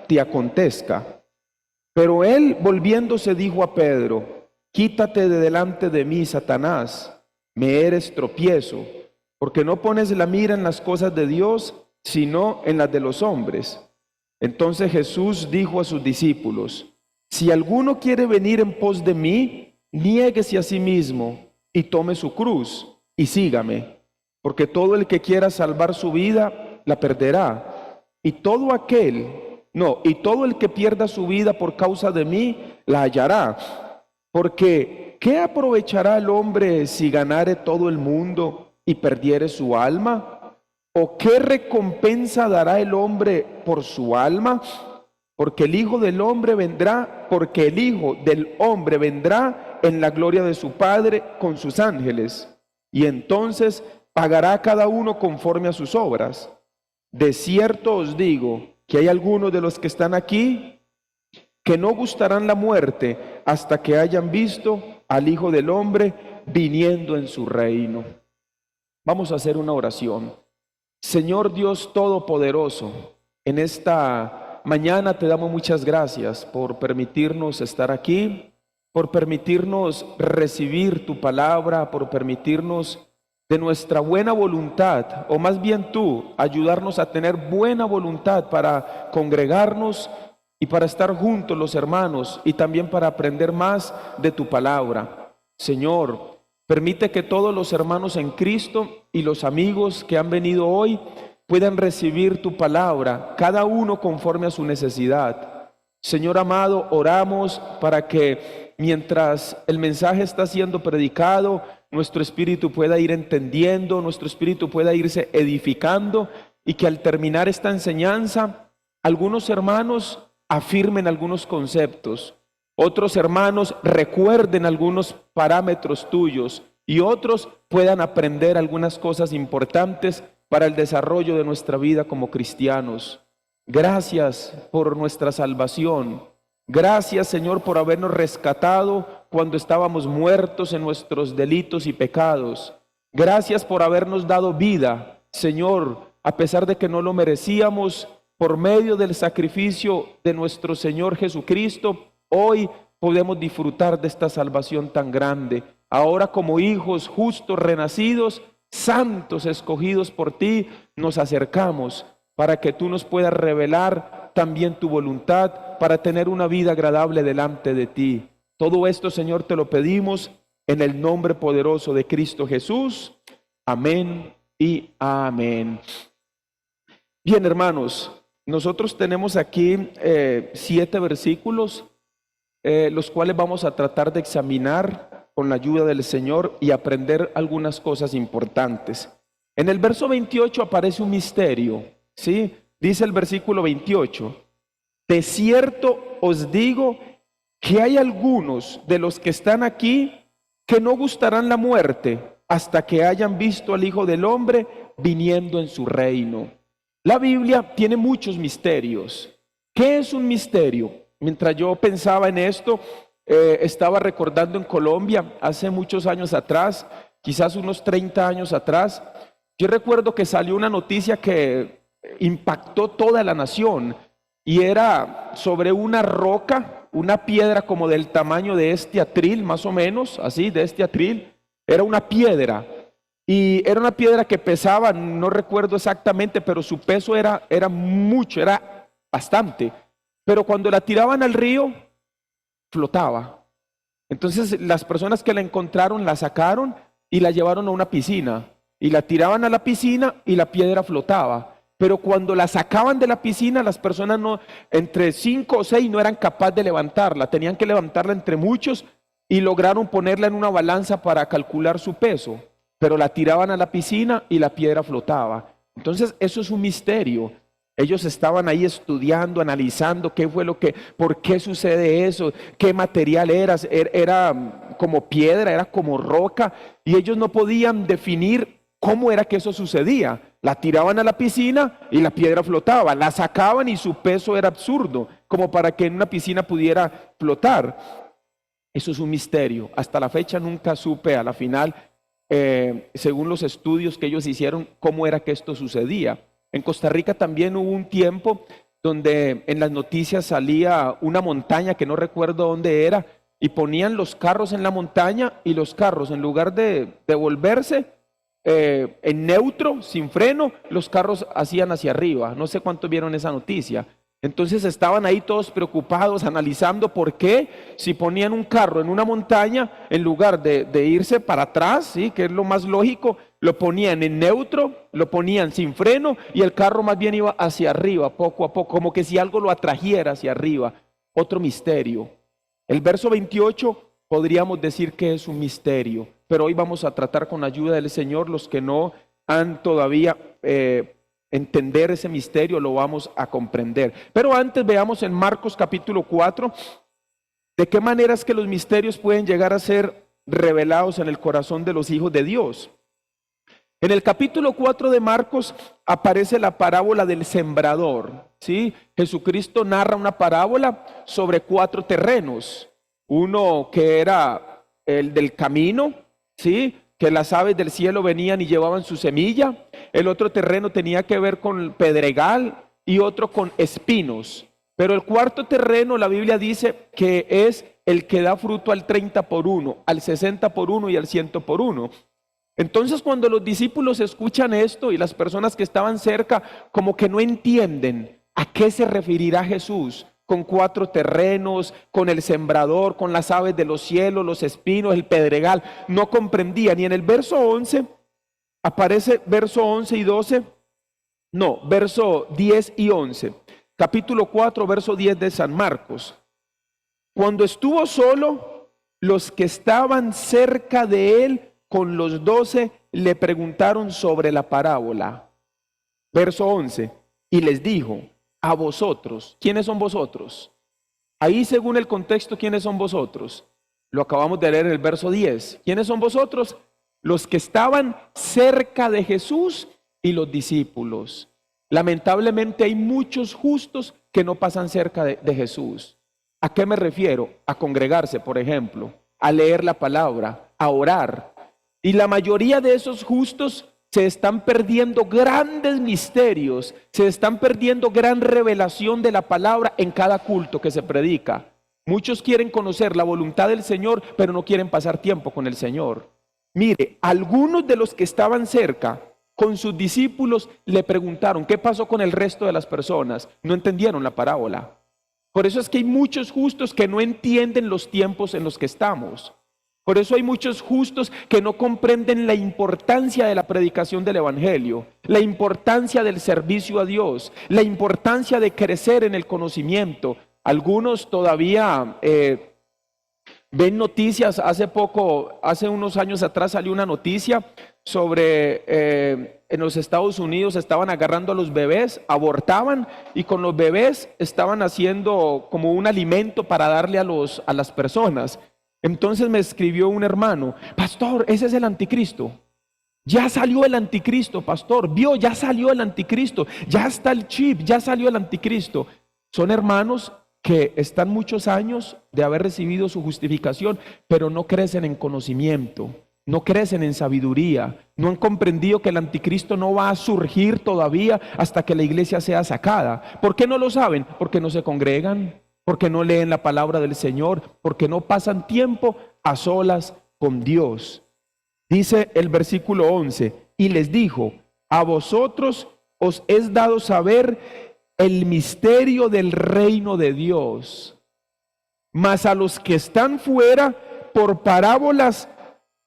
te acontezca. Pero él, volviéndose, dijo a Pedro: quítate de delante de mí, Satanás, me eres tropiezo, porque no pones la mira en las cosas de Dios, sino en las de los hombres. Entonces Jesús dijo a sus discípulos: si alguno quiere venir en pos de mí, niéguese a sí mismo y tome su cruz y sígame. Porque todo el que quiera salvar su vida, la perderá. Y todo el que pierda su vida por causa de mí, la hallará. Porque ¿qué aprovechará el hombre si ganare todo el mundo y perdiere su alma? ¿O qué recompensa dará el hombre por su alma? Porque el Hijo del Hombre vendrá en la gloria de su Padre con sus ángeles, y entonces pagará a cada uno conforme a sus obras. De cierto os digo que hay algunos de los que están aquí que no gustarán la muerte hasta que hayan visto al Hijo del Hombre viniendo en su reino. Vamos a hacer una oración. Señor Dios Todopoderoso, en esta mañana te damos muchas gracias por permitirnos estar aquí, por permitirnos recibir tu palabra, por permitirnos de nuestra buena voluntad, o más bien tú, ayudarnos a tener buena voluntad para congregarnos y para estar juntos los hermanos y también para aprender más de tu palabra. Señor, permite que todos los hermanos en Cristo y los amigos que han venido hoy puedan recibir tu palabra, cada uno conforme a su necesidad. Señor amado, oramos para que mientras el mensaje está siendo predicado, nuestro espíritu pueda ir entendiendo, nuestro espíritu pueda irse edificando, y que al terminar esta enseñanza, algunos hermanos afirmen algunos conceptos, otros hermanos recuerden algunos parámetros tuyos, y otros puedan aprender algunas cosas importantes para el desarrollo de nuestra vida como cristianos. Gracias por nuestra salvación. Gracias, Señor, por habernos rescatado cuando estábamos muertos en nuestros delitos y pecados. Gracias por habernos dado vida, Señor, a pesar de que no lo merecíamos. Por medio del sacrificio de nuestro Señor Jesucristo, hoy podemos disfrutar de esta salvación tan grande. Ahora, como hijos justos renacidos, santos escogidos por ti, nos acercamos para que tú nos puedas revelar también tu voluntad para tener una vida agradable delante de ti. Todo esto, Señor, te lo pedimos en el nombre poderoso de Cristo Jesús. Amén y amén. Bien, hermanos, nosotros tenemos aquí 7 versículos, los cuales vamos a tratar de examinar con la ayuda del Señor y aprender algunas cosas importantes. En el verso 28 aparece un misterio, ¿sí? Dice el versículo 28: de cierto os digo que hay algunos de los que están aquí que no gustarán la muerte hasta que hayan visto al Hijo del Hombre viniendo en su reino. La Biblia tiene muchos misterios. ¿Qué es un misterio? Mientras yo pensaba en esto, estaba recordando en Colombia, hace muchos años atrás, quizás unos 30 años atrás, yo recuerdo que salió una noticia que impactó toda la nación, y era sobre una roca, una piedra como del tamaño de este atril, más o menos, así, de este atril. Era una piedra, y era una piedra que pesaba, no recuerdo exactamente, pero su peso era mucho, era bastante. Pero cuando la tiraban al río, flotaba. Entonces las personas que la encontraron la sacaron y la llevaron a una piscina, y la tiraban a la piscina y la piedra flotaba. Pero cuando la sacaban de la piscina, las personas entre 5 o 6 no eran capaces de levantarla, tenían que levantarla entre muchos, y lograron ponerla en una balanza para calcular su peso, pero la tiraban a la piscina y la piedra flotaba. Entonces eso es un misterio. Ellos estaban ahí estudiando, analizando por qué sucede eso, qué material era como piedra, era como roca, y ellos no podían definir cómo era que eso sucedía. La tiraban a la piscina y la piedra flotaba, la sacaban y su peso era absurdo, como para que en una piscina pudiera flotar. Eso es un misterio. Hasta la fecha nunca supe a la final, según los estudios que ellos hicieron, cómo era que esto sucedía. En Costa Rica también hubo un tiempo donde en las noticias salía una montaña que no recuerdo dónde era, y ponían los carros en la montaña y los carros, en lugar de devolverse en neutro, sin freno, los carros hacían hacia arriba. No sé cuántos vieron esa noticia. Entonces estaban ahí todos preocupados, analizando por qué, si ponían un carro en una montaña, en lugar de irse para atrás, ¿sí?, que es lo más lógico, lo ponían en neutro, lo ponían sin freno y el carro más bien iba hacia arriba, poco a poco, como que si algo lo atrajera hacia arriba. Otro misterio. El verso 28 podríamos decir que es un misterio, pero hoy vamos a tratar con ayuda del Señor. Los que no han todavía entender ese misterio, lo vamos a comprender. Pero antes veamos en Marcos capítulo 4, de qué manera es que los misterios pueden llegar a ser revelados en el corazón de los hijos de Dios. En el capítulo 4 de Marcos aparece la parábola del sembrador, ¿sí? Jesucristo narra una parábola sobre 4 terrenos. Uno que era el del camino, ¿sí?, que las aves del cielo venían y llevaban su semilla. El otro terreno tenía que ver con pedregal y otro con espinos. Pero el cuarto terreno, la Biblia dice que es el que da fruto al 30 por 1, al 60 por 1 y al 100 por 1. Entonces, cuando los discípulos escuchan esto y las personas que estaban cerca como que no entienden a qué se referirá Jesús con 4 terrenos, con el sembrador, con las aves de los cielos, los espinos, el pedregal, no comprendían. Y en el verso 11 aparece verso 11 y 12, no, verso 10 y 11, capítulo 4, verso 10 de San Marcos. Cuando estuvo solo, los que estaban cerca de él con los 12 le preguntaron sobre la parábola. Verso 11, y les dijo: a vosotros, ¿quiénes son vosotros? Ahí, según el contexto, ¿quiénes son vosotros? Lo acabamos de leer en el verso 10. ¿Quiénes son vosotros? Los que estaban cerca de Jesús y los discípulos. Lamentablemente hay muchos justos que no pasan cerca de Jesús. ¿A qué me refiero? A congregarse, por ejemplo, a leer la palabra, a orar. Y la mayoría de esos justos se están perdiendo grandes misterios, se están perdiendo gran revelación de la palabra en cada culto que se predica. Muchos quieren conocer la voluntad del Señor, pero no quieren pasar tiempo con el Señor. Mire, algunos de los que estaban cerca con sus discípulos le preguntaron: ¿qué pasó con el resto de las personas? No entendieron la parábola. Por eso es que hay muchos justos que no entienden los tiempos en los que estamos. Por eso hay muchos justos que no comprenden la importancia de la predicación del Evangelio, la importancia del servicio a Dios, la importancia de crecer en el conocimiento. Algunos todavía ven noticias. Hace unos años atrás salió una noticia sobre en los Estados Unidos estaban agarrando a los bebés, abortaban y con los bebés estaban haciendo como un alimento para darle a las personas. Entonces me escribió un hermano: pastor, ese es el anticristo. Ya salió el anticristo, pastor. Vio, ya salió el anticristo. Ya está el chip, ya salió el anticristo. Son hermanos que están muchos años de haber recibido su justificación, pero no crecen en conocimiento, no crecen en sabiduría, no han comprendido que el anticristo no va a surgir todavía hasta que la iglesia sea sacada. ¿Por qué no lo saben? Porque no se congregan, porque no leen la palabra del Señor, porque no pasan tiempo a solas con Dios. Dice el versículo 11, y les dijo: a vosotros os es dado saber el misterio del reino de Dios, mas a los que están fuera, por parábolas,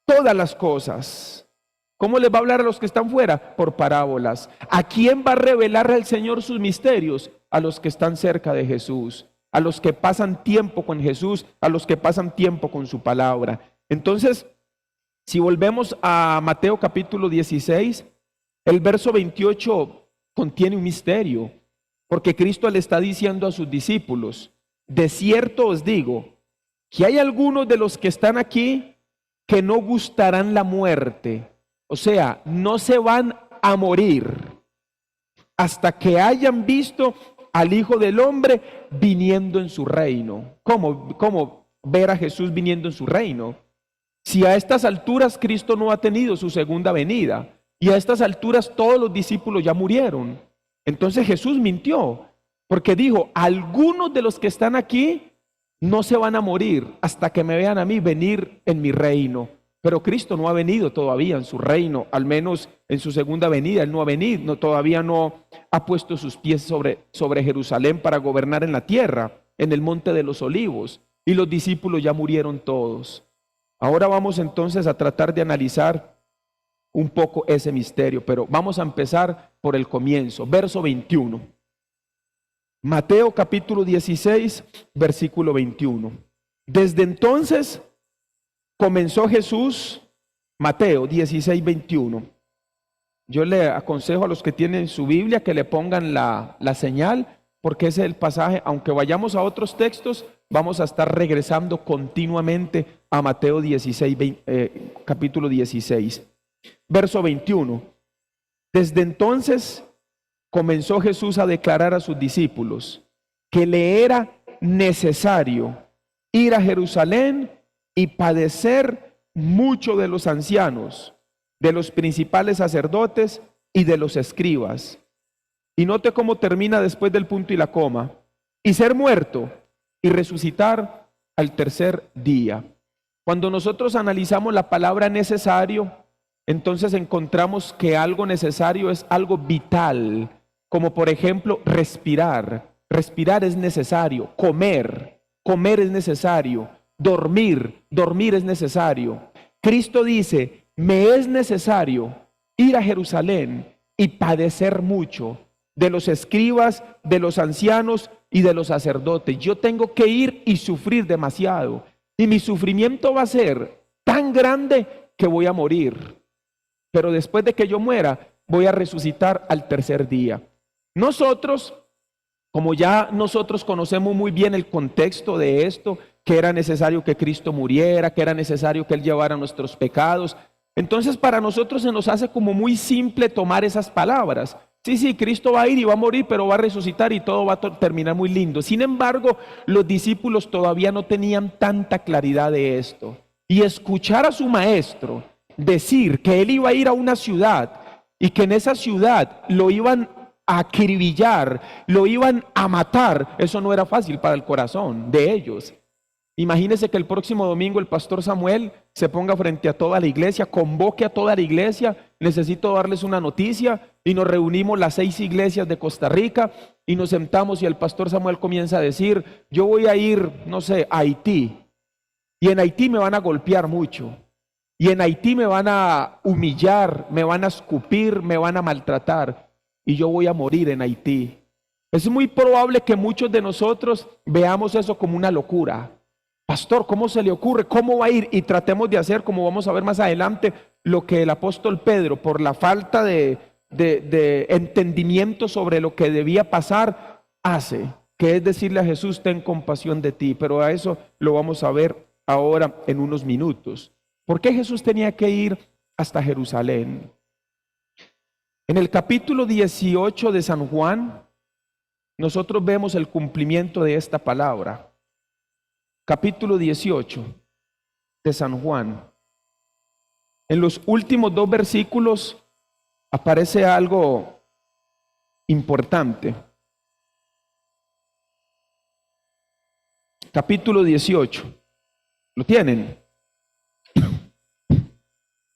todas las cosas. ¿Cómo les va a hablar a los que están fuera? Por parábolas. ¿A quién va a revelar el Señor sus misterios? A los que están cerca de Jesús, a los que pasan tiempo con Jesús, a los que pasan tiempo con su palabra. Entonces, si volvemos a Mateo capítulo 16, el verso 28 contiene un misterio, porque Cristo le está diciendo a sus discípulos: de cierto os digo que hay algunos de los que están aquí que no gustarán la muerte, o sea, no se van a morir hasta que hayan visto al Hijo del Hombre viniendo en su reino. ¿Cómo ver a Jesús viniendo en su reino? Si a estas alturas Cristo no ha tenido su segunda venida, y a estas alturas todos los discípulos ya murieron, entonces Jesús mintió. Porque dijo, algunos de los que están aquí no se van a morir hasta que me vean a mí venir en mi reino. Pero Cristo no ha venido todavía en su reino, al menos en su segunda venida. Él no ha venido, todavía no ha puesto sus pies sobre Jerusalén para gobernar en la tierra, en el monte de los olivos. Y los discípulos ya murieron todos. Ahora vamos entonces a tratar de analizar un poco ese misterio, pero vamos a empezar por el comienzo, verso 21. Mateo capítulo 16, versículo 21. Desde entonces comenzó Jesús, Mateo 16, 21. Yo le aconsejo a los que tienen su Biblia que le pongan la señal, porque ese es el pasaje. Aunque vayamos a otros textos, vamos a estar regresando continuamente a Mateo 16, capítulo 16, verso 21. Desde entonces comenzó Jesús a declarar a sus discípulos que le era necesario ir a Jerusalén y padecer mucho de los ancianos, de los principales sacerdotes y de los escribas. Y note cómo termina después del punto y la coma. Y ser muerto y resucitar al tercer día. Cuando nosotros analizamos la palabra necesario, entonces encontramos que algo necesario es algo vital, como por ejemplo respirar. Respirar es necesario. Comer es necesario. Dormir es necesario. Cristo dice, me es necesario ir a Jerusalén y padecer mucho de los escribas, de los ancianos y de los sacerdotes. Yo tengo que ir y sufrir demasiado. Y mi sufrimiento va a ser tan grande que voy a morir. Pero después de que yo muera, voy a resucitar al tercer día. Nosotros, como ya nosotros conocemos muy bien el contexto de esto, que era necesario que Cristo muriera, que era necesario que Él llevara nuestros pecados, entonces para nosotros se nos hace como muy simple tomar esas palabras. Sí, Cristo va a ir y va a morir, pero va a resucitar y todo va a terminar muy lindo. Sin embargo, los discípulos todavía no tenían tanta claridad de esto. Y escuchar a su maestro decir que él iba a ir a una ciudad y que en esa ciudad lo iban a acribillar, lo iban a matar, eso no era fácil para el corazón de ellos. Imagínense que el próximo domingo el pastor Samuel se ponga frente a toda la iglesia, convoque a toda la iglesia, necesito darles una noticia, y nos reunimos las 6 iglesias de Costa Rica y nos sentamos y el pastor Samuel comienza a decir, yo voy a ir, no sé, a Haití, y en Haití me van a golpear mucho, y en Haití me van a humillar, me van a escupir, me van a maltratar, y yo voy a morir en Haití. Es muy probable que muchos de nosotros veamos eso como una locura. Pastor, ¿cómo se le ocurre? ¿Cómo va a ir? Y tratemos de hacer, como vamos a ver más adelante, lo que el apóstol Pedro, por la falta de entendimiento sobre lo que debía pasar, hace, que es decirle a Jesús, ten compasión de ti. Pero a eso lo vamos a ver ahora en unos minutos. ¿Por qué Jesús tenía que ir hasta Jerusalén? En el capítulo 18 de San Juan, nosotros vemos el cumplimiento de esta palabra. Capítulo 18 de San Juan. En los últimos 2 versículos aparece algo importante. Capítulo 18. ¿Lo tienen?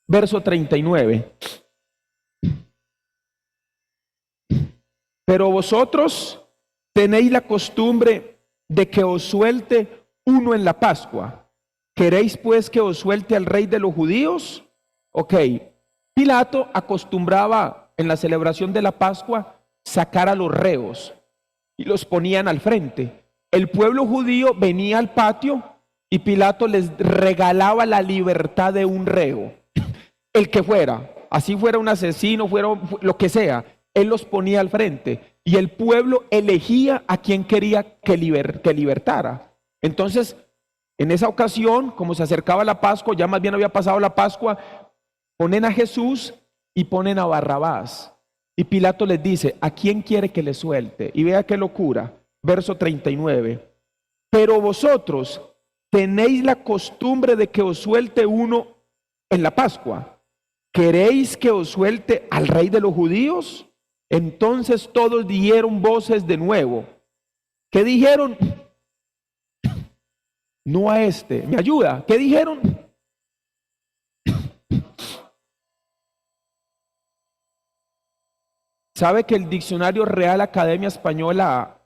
Verso 39. Pero vosotros tenéis la costumbre de que os suelte uno en la Pascua. ¿Queréis pues que os suelte al rey de los judíos? Ok. Pilato acostumbraba en la celebración de la Pascua sacar a los reos y los ponían al frente. El pueblo judío venía al patio y Pilato les regalaba la libertad de un reo, el que fuera, así fuera un asesino, fuera lo que sea, él los ponía al frente y el pueblo elegía a quien quería que libertara. Entonces, en esa ocasión, como se acercaba la Pascua, ya más bien había pasado la Pascua, ponen a Jesús y ponen a Barrabás. Y Pilato les dice, ¿a quién quiere que le suelte? Y vea qué locura, verso 39. Pero vosotros tenéis la costumbre de que os suelte uno en la Pascua. ¿Queréis que os suelte al rey de los judíos? Entonces todos dieron voces de nuevo ¿Qué dijeron? No a este. ¿Me ayuda? ¿Qué dijeron? ¿Sabe que el diccionario Real Academia Española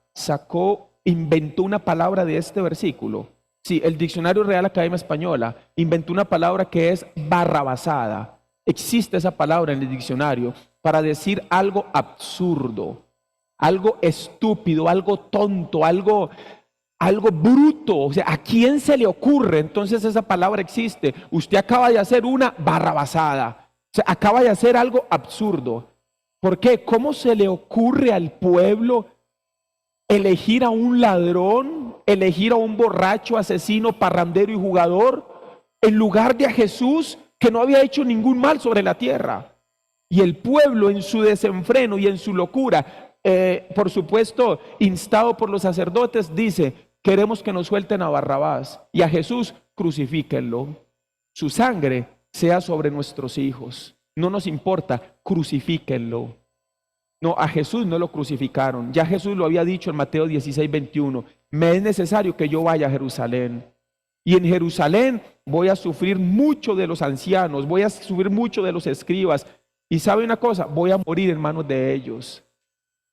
inventó una palabra de este versículo? Sí, el diccionario Real Academia Española inventó una palabra que es barrabasada. Existe esa palabra en el diccionario para decir algo absurdo, algo estúpido, algo tonto, algo bruto. O sea, ¿a quién se le ocurre? Entonces esa palabra existe. Usted acaba de hacer una barrabasada. O sea, acaba de hacer algo absurdo. ¿Por qué? ¿Cómo se le ocurre al pueblo elegir a un ladrón, elegir a un borracho, asesino, parrandero y jugador, en lugar de a Jesús, que no había hecho ningún mal sobre la tierra? Y el pueblo, en su desenfreno y en su locura, por supuesto, instado por los sacerdotes, dice: queremos que nos suelten a Barrabás, y a Jesús crucifíquenlo. Su sangre sea sobre nuestros hijos. No nos importa, crucifíquenlo. No, a Jesús no lo crucificaron. Ya Jesús lo había dicho en Mateo 16:21. Me es necesario que yo vaya a Jerusalén. Y en Jerusalén voy a sufrir mucho de los ancianos, voy a sufrir mucho de los escribas. Y sabe una cosa, voy a morir en manos de ellos.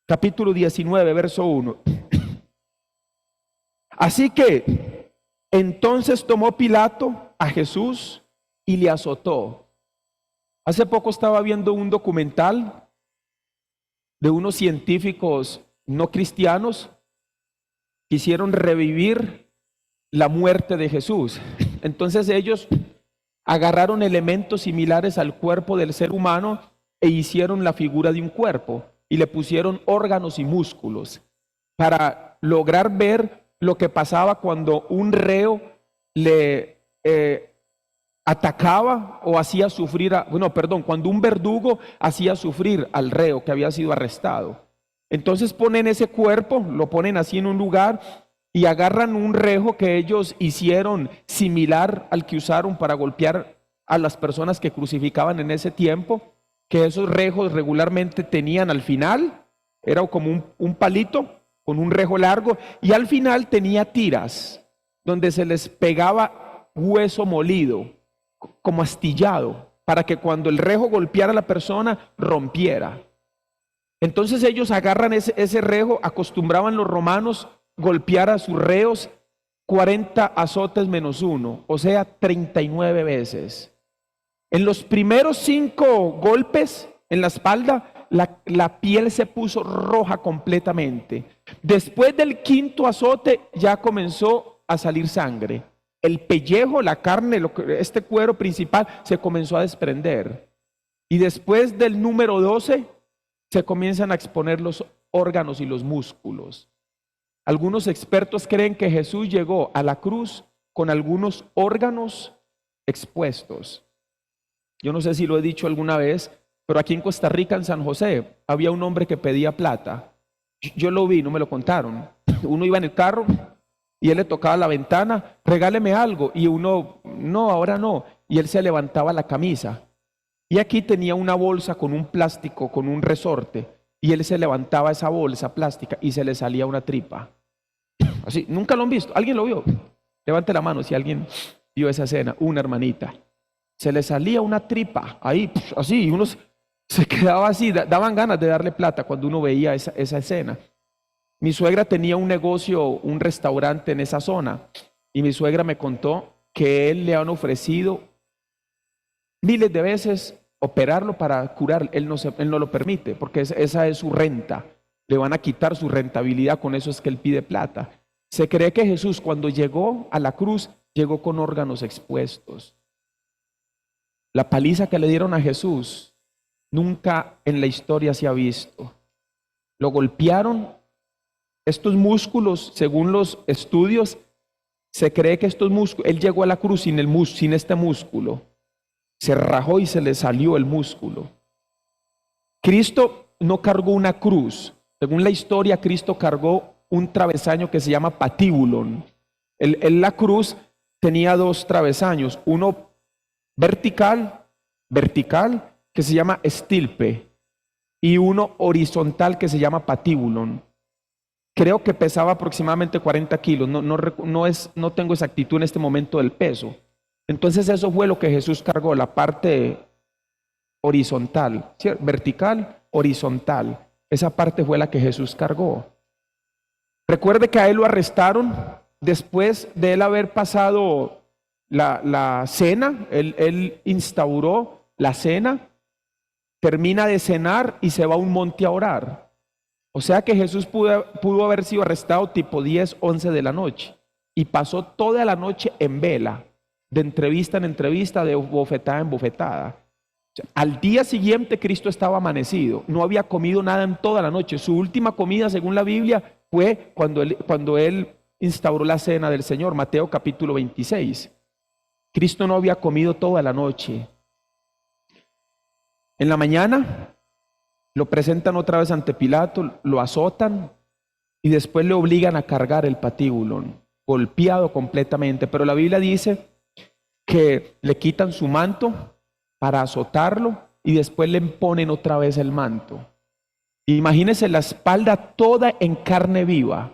Capítulo 19, verso 1. Así que entonces tomó Pilato a Jesús y le azotó. Hace poco estaba viendo un documental de unos científicos no cristianos que quisieron revivir la muerte de Jesús. Entonces ellos agarraron elementos similares al cuerpo del ser humano e hicieron la figura de un cuerpo y le pusieron órganos y músculos para lograr ver lo que pasaba cuando un reo le atacaba o hacía sufrir, cuando un verdugo hacía sufrir al reo que había sido arrestado. Entonces ponen ese cuerpo, lo ponen así en un lugar y agarran un rejo que ellos hicieron similar al que usaron para golpear a las personas que crucificaban en ese tiempo, que esos rejos regularmente tenían al final, era como un palito con un rejo largo, y al final tenía tiras donde se les pegaba hueso molido, como astillado, para que cuando el rejo golpeara a la persona, rompiera. Entonces ellos agarran ese rejo, acostumbraban los romanos golpear a sus reos 40 azotes menos uno, o sea, 39 veces. En los primeros 5 golpes en la espalda, la piel se puso roja completamente. Después del 5.º azote ya comenzó a salir sangre. El pellejo, la carne, este cuero principal se comenzó a desprender. Y después del número 12 se comienzan a exponer los órganos y los músculos. Algunos expertos creen que Jesús llegó a la cruz con algunos órganos expuestos. Yo no sé si lo he dicho alguna vez, pero aquí en Costa Rica, en San José, había un hombre que pedía plata. Yo lo vi, no me lo contaron. Uno iba en el carro y él le tocaba la ventana: regáleme algo. Y uno, no, ahora no. Y él se levantaba la camisa. Y aquí tenía una bolsa con un plástico, con un resorte. Y él se levantaba esa bolsa plástica y se le salía una tripa. Así, nunca lo han visto. ¿Alguien lo vio? Levante la mano si alguien vio esa escena. Una hermanita. Se le salía una tripa ahí, así, y uno se quedaba así. Daban ganas de darle plata cuando uno veía esa escena. Mi suegra tenía un negocio, un restaurante en esa zona, y mi suegra me contó que él le han ofrecido miles de veces operarlo para curar. Él no lo permite, porque esa es su renta. Le van a quitar su rentabilidad, con eso es que él pide plata. Se cree que Jesús, cuando llegó a la cruz, llegó con órganos expuestos. La paliza que le dieron a Jesús nunca en la historia se ha visto. Lo golpearon. Estos músculos, según los estudios, se cree que estos músculos, él llegó a la cruz sin este músculo. Se rajó y se le salió el músculo. Cristo no cargó una cruz. Según la historia, Cristo cargó un travesaño que se llama patíbulon. La cruz tenía 2 travesaños, uno vertical, que se llama estilpe, y uno horizontal que se llama patíbulon. creo que pesaba aproximadamente 40 kilos, no tengo exactitud en este momento del peso. Entonces eso fue lo que Jesús cargó, la parte horizontal, ¿cierto? Vertical, horizontal. Esa parte fue la que Jesús cargó. Recuerde que a él lo arrestaron después de él haber pasado la cena, él instauró la cena, termina de cenar y se va a un monte a orar. O sea que Jesús pudo haber sido arrestado tipo 10, 11 de la noche y pasó toda la noche en vela, de entrevista en entrevista, de bofetada en bofetada. Al día siguiente Cristo estaba amanecido, no había comido nada en toda la noche. Su última comida, según la Biblia, fue cuando él instauró la cena del Señor, Mateo capítulo 26. Cristo no había comido toda la noche. En la mañana lo presentan otra vez ante Pilato, lo azotan y después le obligan a cargar el patíbulo, golpeado completamente. Pero la Biblia dice que le quitan su manto para azotarlo y después le ponen otra vez el manto. Imagínense la espalda toda en carne viva,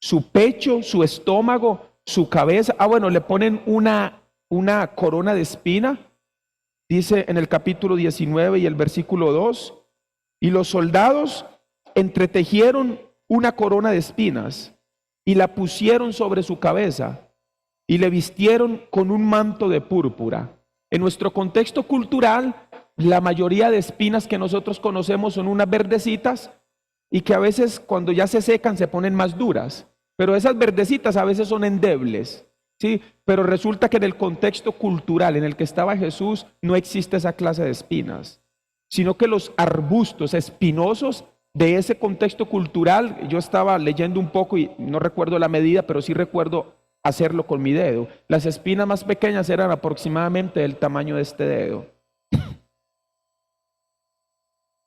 su pecho, su estómago, su cabeza. Bueno, le ponen una corona de espina, dice en el capítulo 19 y el versículo 2, y los soldados entretejieron una corona de espinas y la pusieron sobre su cabeza y le vistieron con un manto de púrpura. En nuestro contexto cultural, la mayoría de espinas que nosotros conocemos son unas verdecitas y que a veces cuando ya se secan se ponen más duras, pero esas verdecitas a veces son endebles, ¿sí? Pero resulta que en el contexto cultural en el que estaba Jesús no existe esa clase de espinas, sino que los arbustos espinosos de ese contexto cultural, yo estaba leyendo un poco y no recuerdo la medida, pero sí recuerdo hacerlo con mi dedo. Las espinas más pequeñas eran aproximadamente del tamaño de este dedo.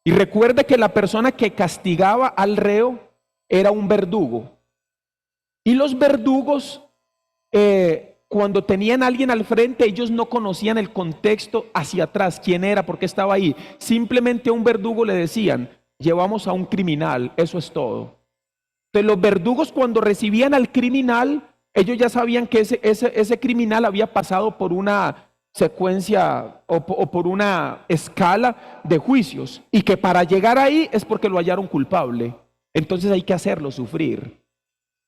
Y recuerde que la persona que castigaba al reo era un verdugo. Y los verdugos, cuando tenían a alguien al frente, ellos no conocían el contexto hacia atrás, quién era, por qué estaba ahí. Simplemente a un verdugo le decían, llevamos a un criminal, eso es todo. Entonces los verdugos cuando recibían al criminal, ellos ya sabían que ese criminal había pasado por una secuencia o por una escala de juicios y que para llegar ahí es porque lo hallaron culpable. Entonces hay que hacerlo sufrir.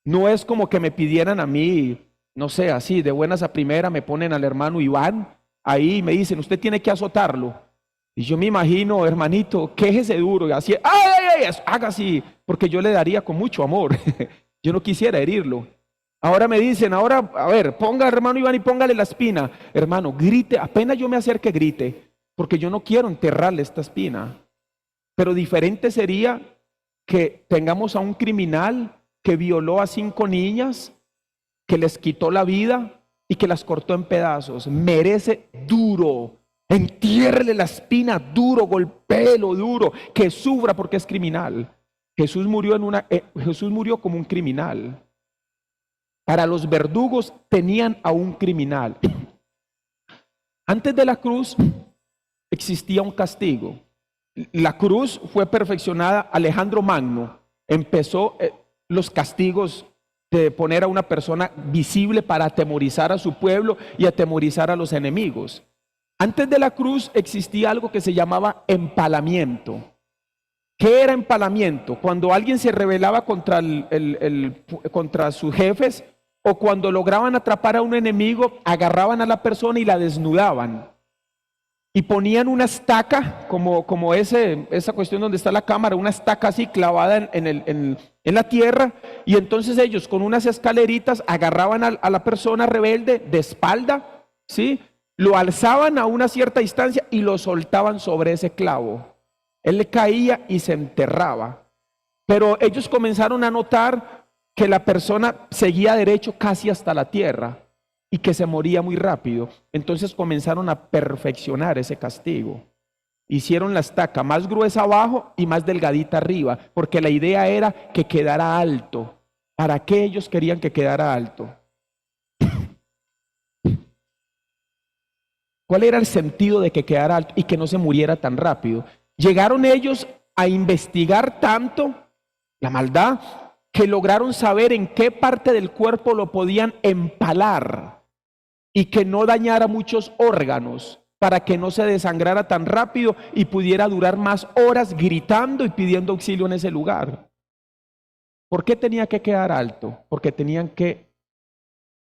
No es como que me pidieran a mí, no sé, así de buenas a primera me ponen al hermano Iván ahí y me dicen, usted tiene que azotarlo. Y yo me imagino, hermanito, quéjese duro y así, ¡ay! Haga así, porque yo le daría con mucho amor. Yo no quisiera herirlo. Ahora me dicen, ahora, a ver, ponga hermano Iván y póngale la espina. Hermano, grite, apenas yo me acerque, grite, porque yo no quiero enterrarle esta espina. Pero diferente sería que tengamos a un criminal que violó a 5 niñas, que les quitó la vida y que las cortó en pedazos. Merece duro, entiérrele la espina duro, golpéelo duro, que sufra porque es criminal. Jesús murió como un criminal. Para los verdugos tenían a un criminal. Antes de la cruz existía un castigo. La cruz fue perfeccionada. Alejandro Magno empezó los castigos de poner a una persona visible para atemorizar a su pueblo y atemorizar a los enemigos. Antes de la cruz existía algo que se llamaba empalamiento. ¿Qué era empalamiento? Cuando alguien se rebelaba contra contra sus jefes, o cuando lograban atrapar a un enemigo, agarraban a la persona y la desnudaban. Y ponían una estaca, como esa cuestión donde está la cámara, una estaca así clavada en la tierra. Y entonces ellos con unas escaleritas agarraban a la persona rebelde de espalda, ¿sí? Lo alzaban a una cierta distancia y lo soltaban sobre ese clavo. Él le caía y se enterraba. Pero ellos comenzaron a notar que la persona seguía derecho casi hasta la tierra y que se moría muy rápido. Entonces comenzaron a perfeccionar ese castigo. Hicieron la estaca más gruesa abajo y más delgadita arriba, porque la idea era que quedara alto. ¿Para qué ellos querían que quedara alto? ¿Cuál era el sentido de que quedara alto y que no se muriera tan rápido? Llegaron ellos a investigar tanto la maldad que lograron saber en qué parte del cuerpo lo podían empalar y que no dañara muchos órganos para que no se desangrara tan rápido y pudiera durar más horas gritando y pidiendo auxilio en ese lugar. ¿Por qué tenía que quedar alto? Porque tenían que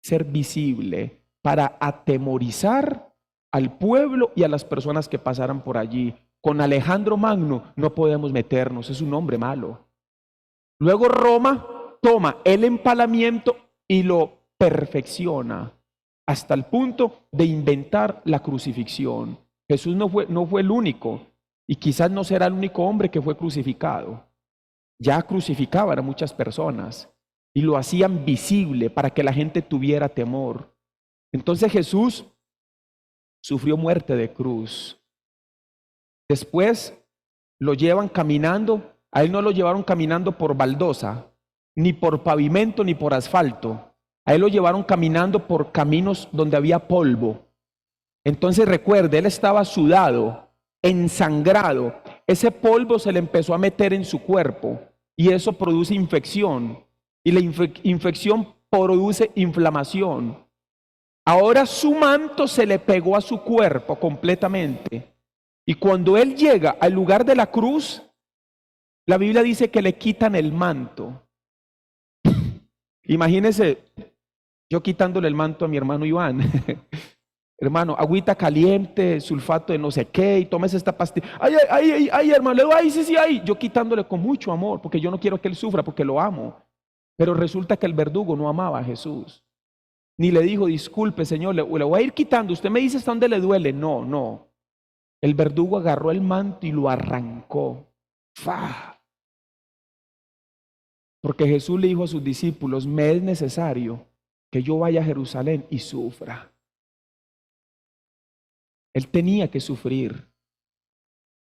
ser visible para atemorizar al pueblo y a las personas que pasaran por allí. Con Alejandro Magno no podemos meternos, es un hombre malo. Luego Roma toma el empalamiento y lo perfecciona hasta el punto de inventar la crucifixión. Jesús no fue el único, y quizás no será el único hombre que fue crucificado. Ya crucificaban a muchas personas y lo hacían visible para que la gente tuviera temor. Entonces Jesús sufrió muerte de cruz. Después lo llevan caminando. A él no lo llevaron caminando por baldosa, ni por pavimento, ni por asfalto. A él lo llevaron caminando por caminos donde había polvo. Entonces recuerde, él estaba sudado, ensangrado. Ese polvo se le empezó a meter en su cuerpo y eso produce infección. Y la infección produce inflamación. Ahora su manto se le pegó a su cuerpo completamente. Y cuando él llega al lugar de la cruz, la Biblia dice que le quitan el manto. Imagínese yo quitándole el manto a mi hermano Iván. Hermano, agüita caliente, sulfato de no sé qué, y tomes esta pastilla. Ay, hermano, sí, ay. Yo quitándole con mucho amor, porque yo no quiero que él sufra, porque lo amo. Pero resulta que el verdugo no amaba a Jesús. Ni le dijo, disculpe, Señor, le voy a ir quitando. Usted me dice hasta dónde le duele. No. El verdugo agarró el manto y lo arrancó. ¡Fa! Porque Jesús le dijo a sus discípulos, me es necesario que yo vaya a Jerusalén y sufra. Él tenía que sufrir.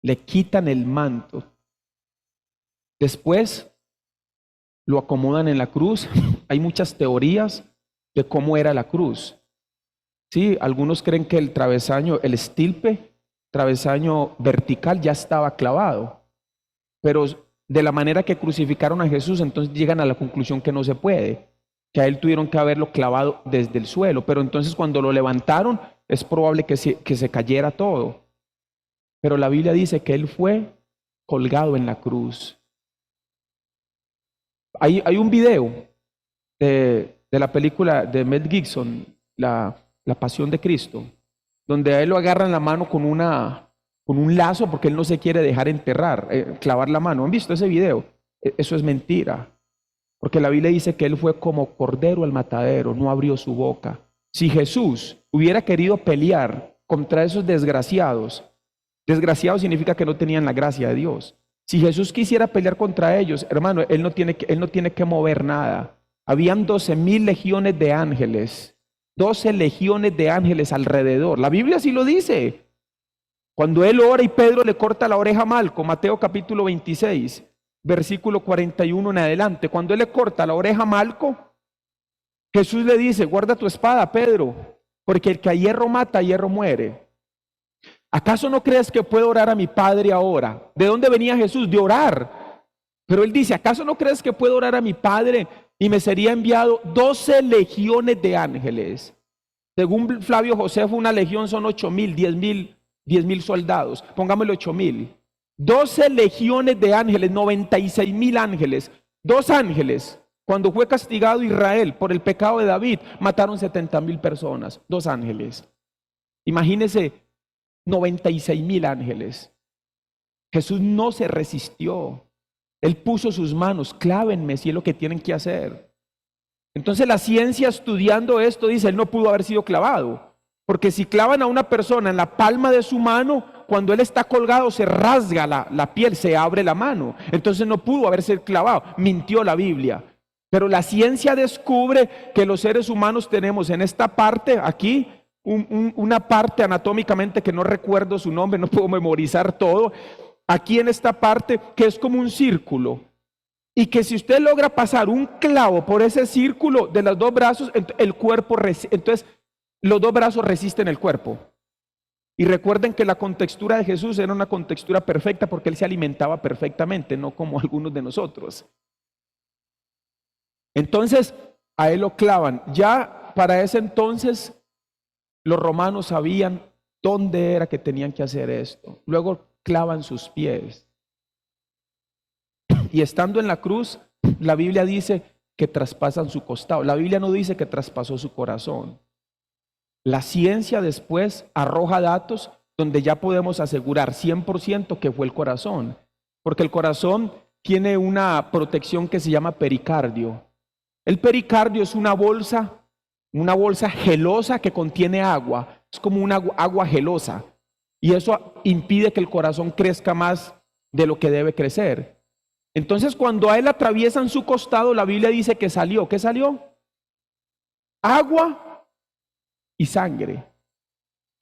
Le quitan el manto. Después lo acomodan en la cruz. Hay muchas teorías de cómo era la cruz. Sí, algunos creen que el travesaño, el estilpe, travesaño vertical ya estaba clavado. Pero de la manera que crucificaron a Jesús, entonces llegan a la conclusión que no se puede, que a él tuvieron que haberlo clavado desde el suelo, pero entonces cuando lo levantaron es probable que se cayera todo. Pero la Biblia dice que él fue colgado en la cruz. Hay un video de la película de Mel Gibson, la Pasión de Cristo, donde a él lo agarran la mano con un lazo porque él no se quiere dejar enterrar, clavar la mano. ¿Han visto ese video? Eso es mentira. Porque la Biblia dice que él fue como cordero al matadero, no abrió su boca. Si Jesús hubiera querido pelear contra esos desgraciados significa que no tenían la gracia de Dios. Si Jesús quisiera pelear contra ellos, hermano, él no tiene que mover nada. Habían 12,000 legiones de ángeles, 12 legiones de ángeles alrededor. La Biblia sí lo dice. Cuando él ora y Pedro le corta la oreja a Malco, Mateo capítulo 26, versículo 41 en adelante, cuando él le corta la oreja a Malco, Jesús le dice, guarda tu espada, Pedro, porque el que a hierro mata, a hierro muere. ¿Acaso no crees que puedo orar a mi Padre ahora? ¿De dónde venía Jesús? De orar. Pero él dice, ¿acaso no crees que puedo orar a mi Padre y me sería enviado 12 legiones de ángeles? Según Flavio Josefo, una legión son 8,000, 10,000 soldados. Pongámosle 8,000. 12 legiones de ángeles, 96,000 ángeles. 2 ángeles. Cuando fue castigado Israel por el pecado de David, mataron 70,000 personas. 2 ángeles. Imagínense 96,000 ángeles. Jesús no se resistió. Él puso sus manos, clávenme si es lo que tienen que hacer. Entonces la ciencia estudiando esto dice, él no pudo haber sido clavado. Porque si clavan a una persona en la palma de su mano, cuando él está colgado se rasga la piel, se abre la mano. Entonces no pudo haber sido clavado. Mintió la Biblia. Pero la ciencia descubre que los seres humanos tenemos en esta parte, aquí, una parte anatómicamente que no recuerdo su nombre, no puedo memorizar todo. Aquí en esta parte que es como un círculo. Y que si usted logra pasar un clavo por ese círculo de los 2 brazos, el cuerpo, entonces los 2 brazos resisten el cuerpo. Y recuerden que la contextura de Jesús era una contextura perfecta porque él se alimentaba perfectamente, no como algunos de nosotros. Entonces a él lo clavan. Ya para ese entonces los romanos sabían dónde era que tenían que hacer esto. Luego clavan sus pies. Y estando en la cruz, la Biblia dice que traspasan su costado. La Biblia no dice que traspasó su corazón. La ciencia después arroja datos donde ya podemos asegurar 100% que fue el corazón. Porque el corazón tiene una protección que se llama pericardio. El pericardio es una bolsa gelosa que contiene agua. Es como una agua gelosa. Y eso impide que el corazón crezca más de lo que debe crecer. Entonces, cuando a él atraviesan su costado, la Biblia dice que salió. ¿Qué salió? Agua y sangre.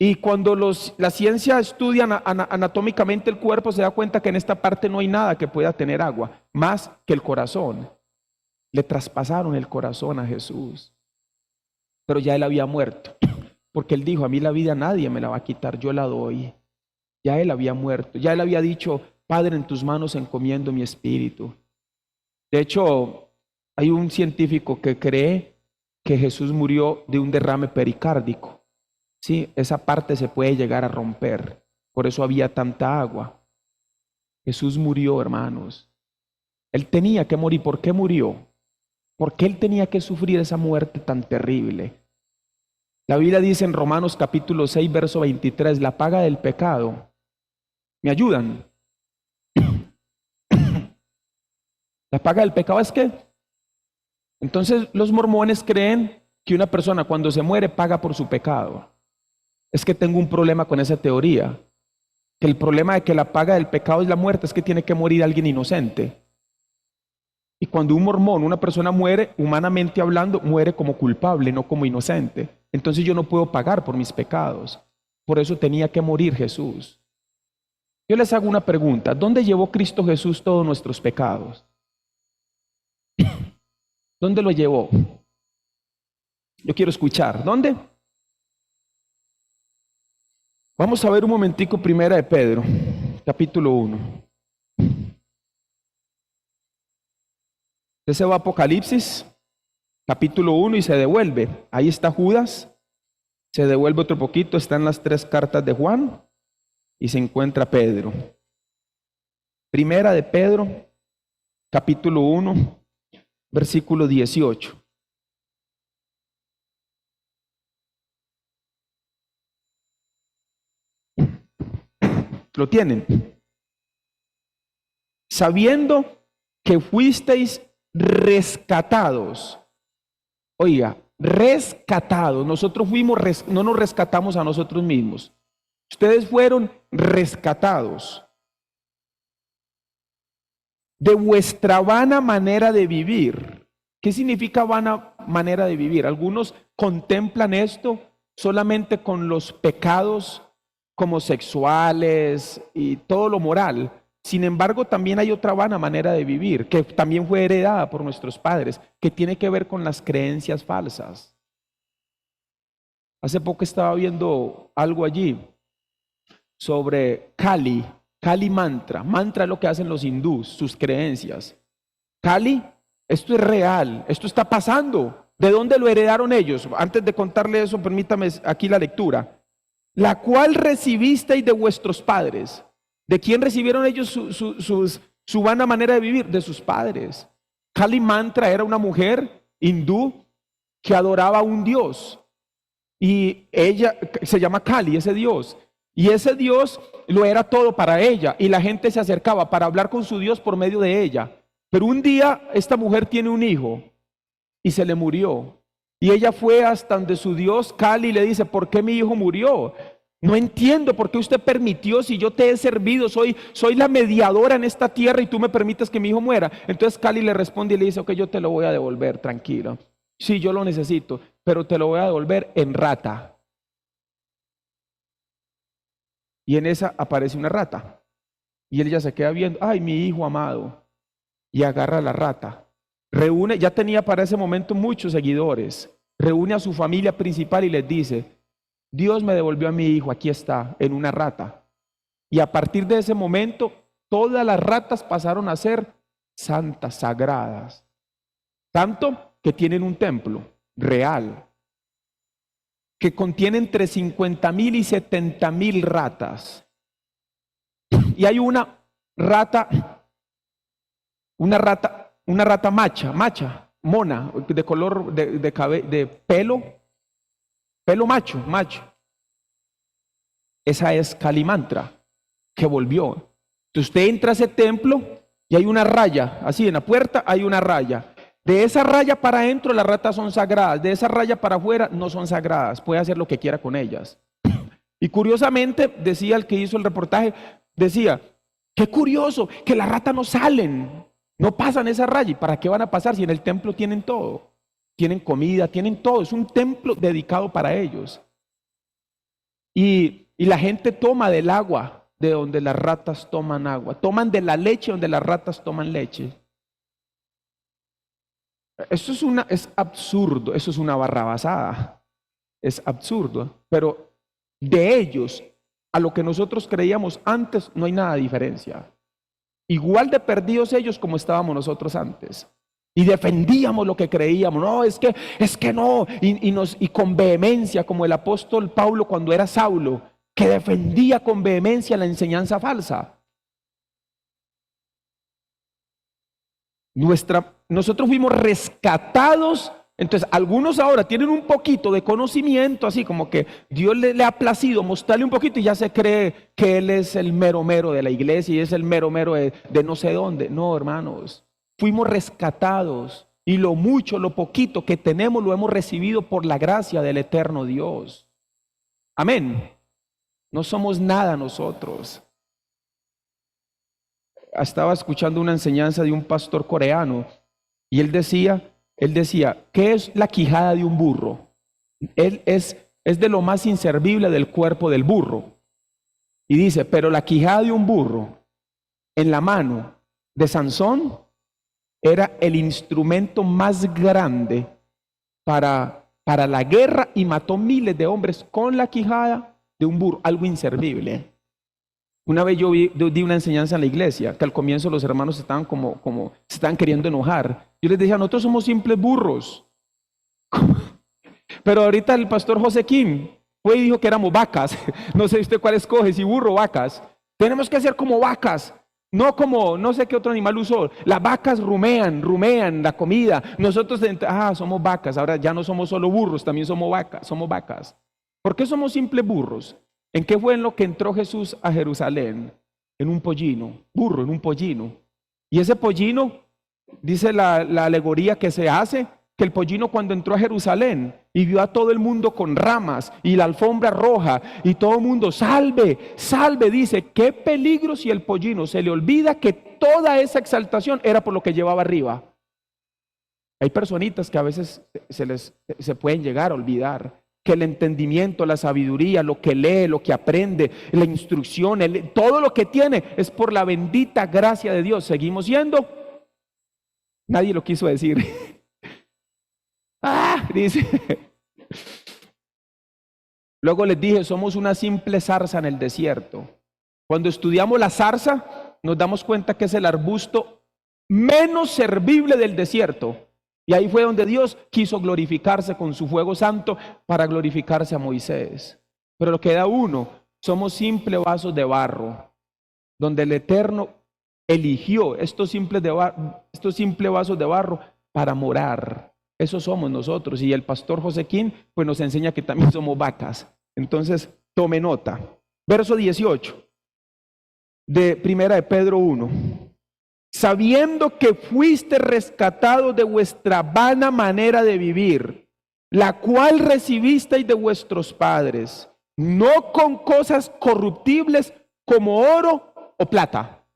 Y cuando la ciencia estudia anatómicamente el cuerpo, se da cuenta que en esta parte no hay nada que pueda tener agua, más que el corazón. Le traspasaron el corazón a Jesús. Pero ya él había muerto, porque él dijo, a mí la vida nadie me la va a quitar, yo la doy. Ya él había muerto, ya él había dicho, Padre, en tus manos encomiendo mi espíritu. De hecho, hay un científico que cree que Jesús murió de un derrame pericárdico. Sí, esa parte se puede llegar a romper, por eso había tanta agua. Jesús murió, hermanos. Él tenía que morir. ¿Por qué murió? ¿Por qué él tenía que sufrir esa muerte tan terrible? La Biblia dice en Romanos capítulo 6, verso 23, la paga del pecado. ¿Me ayudan? La paga del pecado es que, entonces los mormones creen que una persona cuando se muere paga por su pecado. Es que tengo un problema con esa teoría, que el problema de que la paga del pecado es la muerte, es que tiene que morir alguien inocente. Y cuando un mormón, una persona muere, humanamente hablando, muere como culpable, no como inocente. Entonces yo no puedo pagar por mis pecados. Por eso tenía que morir Jesús. Yo les hago una pregunta, ¿dónde llevó Cristo Jesús todos nuestros pecados? ¿Dónde lo llevó? Yo quiero escuchar. ¿Dónde? Vamos a ver un momentico primera de Pedro, capítulo 1. Usted se va a Apocalipsis, capítulo 1 y se devuelve. Ahí está Judas, se devuelve otro poquito, están las 3 cartas de Juan y se encuentra Pedro. Primera de Pedro, capítulo 1, versículo 18. ¿Lo tienen? Sabiendo que fuisteis rescatados. Oiga, rescatados. Nosotros no nos rescatamos a nosotros mismos. Ustedes fueron rescatados de vuestra vana manera de vivir. ¿Qué significa vana manera de vivir? Algunos contemplan esto solamente con los pecados como sexuales y todo lo moral. Sin embargo, también hay otra vana manera de vivir que también fue heredada por nuestros padres, que tiene que ver con las creencias falsas. Hace poco estaba viendo algo allí sobre Kali mantra. Mantra es lo que hacen los hindús, sus creencias. Kali, esto es real, esto está pasando. ¿De dónde lo heredaron ellos? Antes de contarle eso, permítame aquí la lectura. La cual recibisteis de vuestros padres. ¿De quién recibieron ellos su vana manera de vivir? De sus padres. Kali Mantra era una mujer hindú que adoraba a un dios. Y ella se llama Kali, ese dios. Y ese dios lo era todo para ella. Y la gente se acercaba para hablar con su dios por medio de ella. Pero un día esta mujer tiene un hijo y se le murió. Y ella fue hasta donde su dios Kali y le dice, ¿por qué mi hijo murió? No entiendo por qué usted permitió, si yo te he servido, soy la mediadora en esta tierra y tú me permites que mi hijo muera. Entonces Kali le responde y le dice, ok, yo te lo voy a devolver, tranquilo. Sí, yo lo necesito, pero te lo voy a devolver en rata. Y en esa aparece una rata. Y ella se queda viendo, ay, mi hijo amado. Y agarra la rata. Reúne, ya tenía para ese momento muchos seguidores. Reúne a su familia principal y les dice, Dios me devolvió a mi hijo, aquí está, en una rata. Y a partir de ese momento, todas las ratas pasaron a ser santas, sagradas. Tanto que tienen un templo real, que contiene entre 50,000 y 70,000 ratas. Y hay una rata macha, mona, de color, de pelo macho. Esa es Kalimantra, que volvió. Entonces usted entra a ese templo y hay una raya, así en la puerta hay una raya. De esa raya para adentro las ratas son sagradas, de esa raya para afuera no son sagradas, puede hacer lo que quiera con ellas. Y curiosamente, decía el que hizo el reportaje, decía, qué curioso, que las ratas no salen, no pasan esa raya. ¿Y para qué van a pasar si en el templo tienen todo? Tienen comida, tienen todo, es un templo dedicado para ellos. Y la gente toma del agua de donde las ratas toman agua, toman de la leche donde las ratas toman leche. Eso es absurdo, eso es una barrabasada, es absurdo, pero de ellos a lo que nosotros creíamos antes no hay nada de diferencia. Igual de perdidos ellos como estábamos nosotros antes. Y defendíamos lo que creíamos, no, es que no, y con vehemencia, como el apóstol Pablo cuando era Saulo, que defendía con vehemencia la enseñanza falsa. Nosotros fuimos rescatados. Entonces algunos ahora tienen un poquito de conocimiento, así como que Dios le ha placido mostrarle un poquito y ya se cree que Él es el mero mero de la iglesia y es el mero mero de no sé dónde. No, hermanos, fuimos rescatados y lo mucho, lo poquito que tenemos lo hemos recibido por la gracia del eterno Dios. Amén. No somos nada nosotros. Estaba escuchando una enseñanza de un pastor coreano y él decía, ¿qué es la quijada de un burro? Él es de lo más inservible del cuerpo del burro. Y dice, pero la quijada de un burro en la mano de Sansón era el instrumento más grande para la guerra y mató miles de hombres con la quijada de un burro, algo inservible. Una vez yo di una enseñanza en la iglesia, que al comienzo los hermanos estaban se estaban queriendo enojar. Yo les decía, nosotros somos simples burros. Pero ahorita el pastor José Kim fue y dijo que éramos vacas. No sé usted cuál escoge, si burro o vacas. Tenemos que ser como vacas, no como, no sé qué otro animal usó. Las vacas rumean la comida. Nosotros, somos vacas. Ahora ya no somos solo burros, también somos vacas. ¿Por qué somos simples burros? ¿En qué fue en lo que entró Jesús a Jerusalén? En un pollino, burro, en un pollino. Y ese pollino, dice la alegoría que se hace, que el pollino cuando entró a Jerusalén y vio a todo el mundo con ramas y la alfombra roja y todo el mundo, salve, dice, qué peligro si el pollino se le olvida que toda esa exaltación era por lo que llevaba arriba. Hay personitas que a veces se pueden llegar a olvidar que el entendimiento, la sabiduría, lo que lee, lo que aprende, la instrucción, todo lo que tiene es por la bendita gracia de Dios. Seguimos yendo. Nadie lo quiso decir. Dice. Luego les dije, somos una simple zarza en el desierto. Cuando estudiamos la zarza, nos damos cuenta que es el arbusto menos servible del desierto. Y ahí fue donde Dios quiso glorificarse con su fuego santo para glorificarse a Moisés. Pero lo que da uno, somos simples vasos de barro, donde el Eterno eligió estos simples vasos de barro para morar. Eso somos nosotros. Y el pastor José Kim pues nos enseña que también somos vacas. Entonces, tome nota. Verso 18 de Primera de Pedro 1. Sabiendo que fuiste rescatados de vuestra vana manera de vivir, la cual recibisteis de vuestros padres, no con cosas corruptibles como oro o plata.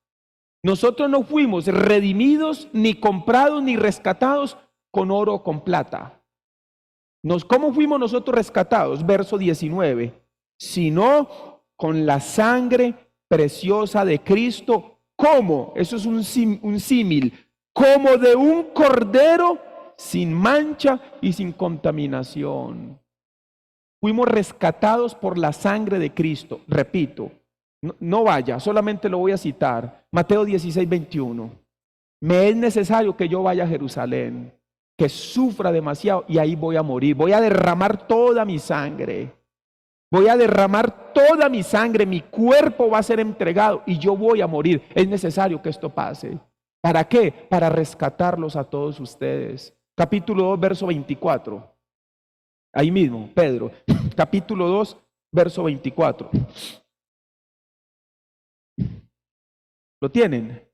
Nosotros no fuimos redimidos, ni comprados, ni rescatados con oro o con plata. ¿Cómo fuimos nosotros rescatados? Verso 19. Sino con la sangre preciosa de Cristo. ¿Cómo? Eso es un símil. Como de un cordero sin mancha y sin contaminación. Fuimos rescatados por la sangre de Cristo. Repito, no vaya, solamente lo voy a citar. Mateo 16, 21. Me es necesario que yo vaya a Jerusalén. que sufra demasiado y ahí voy a morir. Voy a derramar toda mi sangre. Voy a derramar toda mi sangre, mi cuerpo va a ser entregado y yo voy a morir. Es necesario que esto pase. ¿Para qué? Para rescatarlos a todos ustedes. Capítulo 2, verso 24. Ahí mismo, Pedro. Capítulo 2, verso 24. ¿Lo tienen?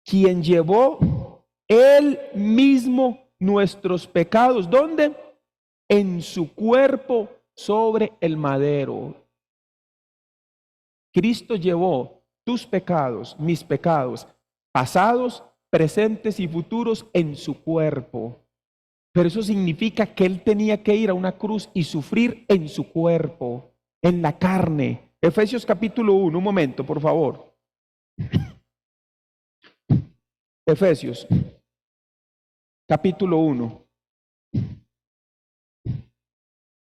Quien llevó él mismo nuestros pecados. ¿Dónde? En su cuerpo sobre el madero. Cristo llevó tus pecados, mis pecados, pasados, presentes y futuros en su cuerpo. Pero eso significa que Él tenía que ir a una cruz y sufrir en su cuerpo, en la carne. Efesios capítulo 1, un momento, por favor. Efesios capítulo 1.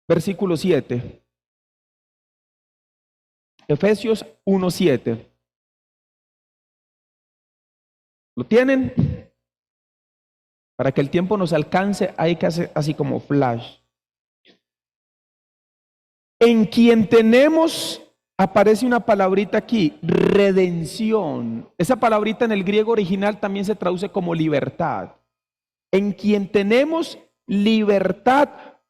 Versículo 7. Efesios 1:7. ¿Lo tienen? Para que el tiempo nos alcance, hay que hacer así como flash. En quien tenemos, aparece una palabrita aquí, redención. Esa palabrita en el griego original también se traduce como libertad. En quien tenemos libertad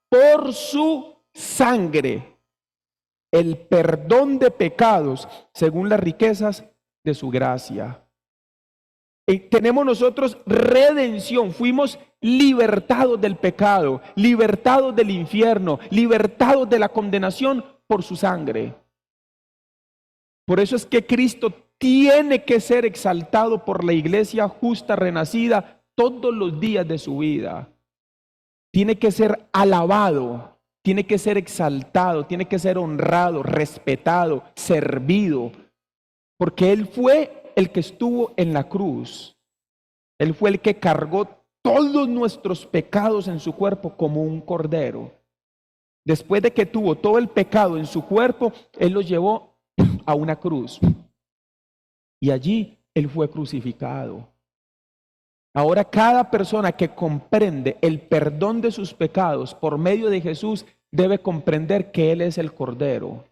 por su sangre, el perdón de pecados según las riquezas de su gracia. Tenemos nosotros redención, fuimos libertados del pecado, libertados del infierno, libertados de la condenación por su sangre. Por eso es que Cristo tiene que ser exaltado por la iglesia justa renacida todos los días de su vida. Tiene que ser alabado, tiene que ser exaltado, tiene que ser honrado, respetado, servido, porque Él fue el que estuvo en la cruz. Él fue el que cargó todos nuestros pecados en su cuerpo como un cordero. Después de que tuvo todo el pecado en su cuerpo, Él lo llevó a una cruz. Y allí Él fue crucificado. Ahora cada persona que comprende el perdón de sus pecados por medio de Jesús debe comprender que Él es el Cordero.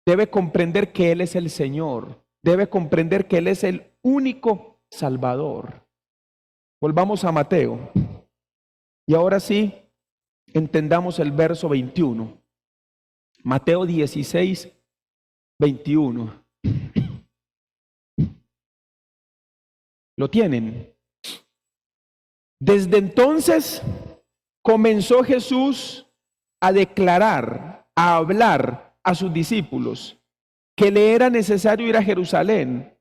Debe comprender que Él es el Señor. Debe comprender que Él es el único Salvador. Volvamos a Mateo. Y ahora sí, entendamos el verso 21. Mateo 16, 21. ¿Lo tienen? Desde entonces comenzó Jesús a declarar, a hablar a sus discípulos que le era necesario ir a Jerusalén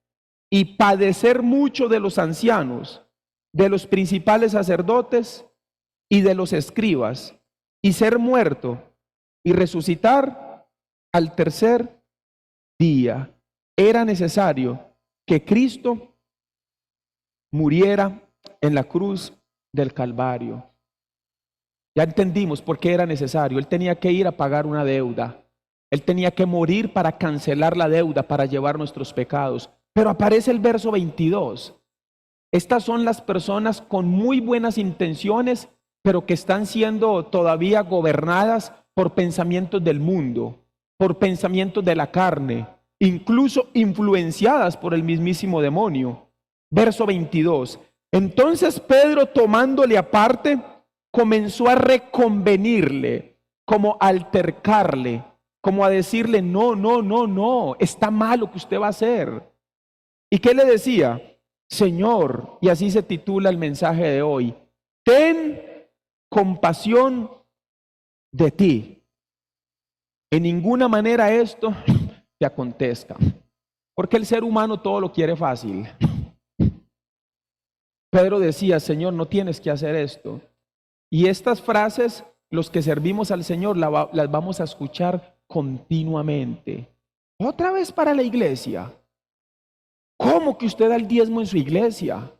y padecer mucho de los ancianos, de los principales sacerdotes y de los escribas, y ser muerto y resucitar al tercer día. Era necesario que Cristo muriera en la cruz del Calvario. Ya entendimos por qué era necesario. Él tenía que ir a pagar una deuda. Él tenía que morir para cancelar la deuda, para llevar nuestros pecados. Pero aparece el verso 22. Estas son las personas con muy buenas intenciones, pero que están siendo todavía gobernadas por pensamientos del mundo, por pensamientos de la carne, incluso influenciadas por el mismísimo demonio. Verso 22. Entonces Pedro, tomándole aparte, comenzó a reconvenirle, como a altercarle, como a decirle, no, está mal lo que usted va a hacer. ¿Y qué le decía? Señor, y así se titula el mensaje de hoy, ten compasión de ti. En ninguna manera esto te acontezca, porque el ser humano todo lo quiere fácil. Pedro decía, Señor, no tienes que hacer esto. Y estas frases, los que servimos al Señor, las vamos a escuchar continuamente. Otra vez para la iglesia. ¿Cómo que usted da el diezmo en su iglesia?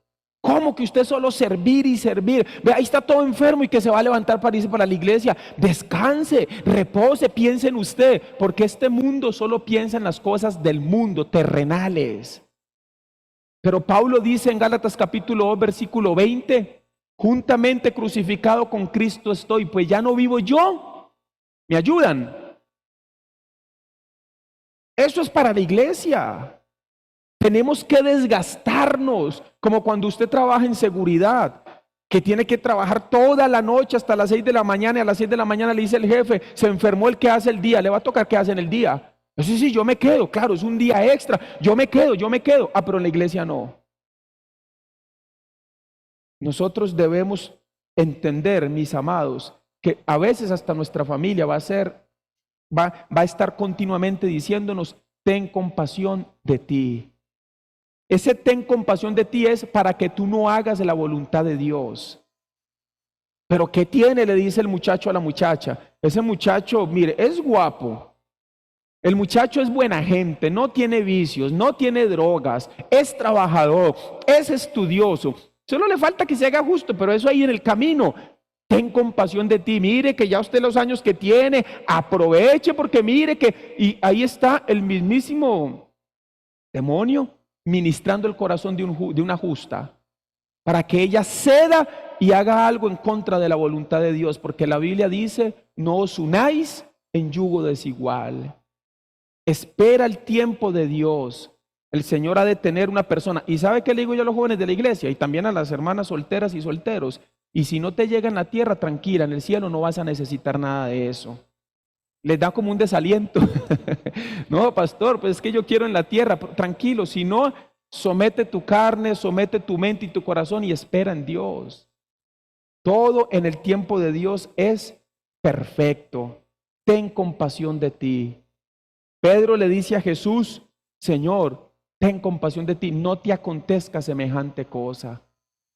¿Cómo que usted solo servir y servir? Ve, ahí está todo enfermo y que se va a levantar para irse para la iglesia. Descanse, repose, piense en usted, porque este mundo solo piensa en las cosas del mundo, terrenales. Pero Pablo dice en Gálatas capítulo 2, versículo 20, Juntamente crucificado con Cristo estoy, pues ya no vivo yo. ¿Me ayudan? Eso es para la iglesia. Tenemos que desgastarnos, como cuando usted trabaja en seguridad, que tiene que trabajar toda la noche hasta las 6 de la mañana, y a las 6 de la mañana le dice el jefe, se enfermó el que hace el día, le va a tocar que hace en el día. Eso sí, yo me quedo, claro, es un día extra, yo me quedo. Ah, pero en la iglesia no. Nosotros debemos entender, mis amados, que a veces hasta nuestra familia va a estar continuamente diciéndonos, ten compasión de ti. Ese ten compasión de ti es para que tú no hagas la voluntad de Dios. Pero ¿qué tiene? Le dice el muchacho a la muchacha. Ese muchacho, mire, es guapo. El muchacho es buena gente, no tiene vicios, no tiene drogas, es trabajador, es estudioso. Solo le falta que se haga justo, pero eso ahí en el camino. Ten compasión de ti, mire que ya usted los años que tiene, aproveche porque mire que... Y ahí está el mismísimo demonio ministrando el corazón de una justa, para que ella ceda y haga algo en contra de la voluntad de Dios, porque la Biblia dice, no os unáis en yugo desigual. Espera el tiempo de Dios. El Señor ha de tener una persona. ¿Y sabe qué le digo yo a los jóvenes de la iglesia? Y también a las hermanas solteras y solteros. Y si no te llega en la tierra, tranquila, en el cielo no vas a necesitar nada de eso. Les da como un desaliento. No, pastor, pues es que yo quiero en la tierra. Tranquilo, si no, somete tu carne, somete tu mente y tu corazón y espera en Dios. Todo en el tiempo de Dios es perfecto. Ten compasión de ti. Pedro le dice a Jesús, Señor, ten compasión de ti, no te acontezca semejante cosa.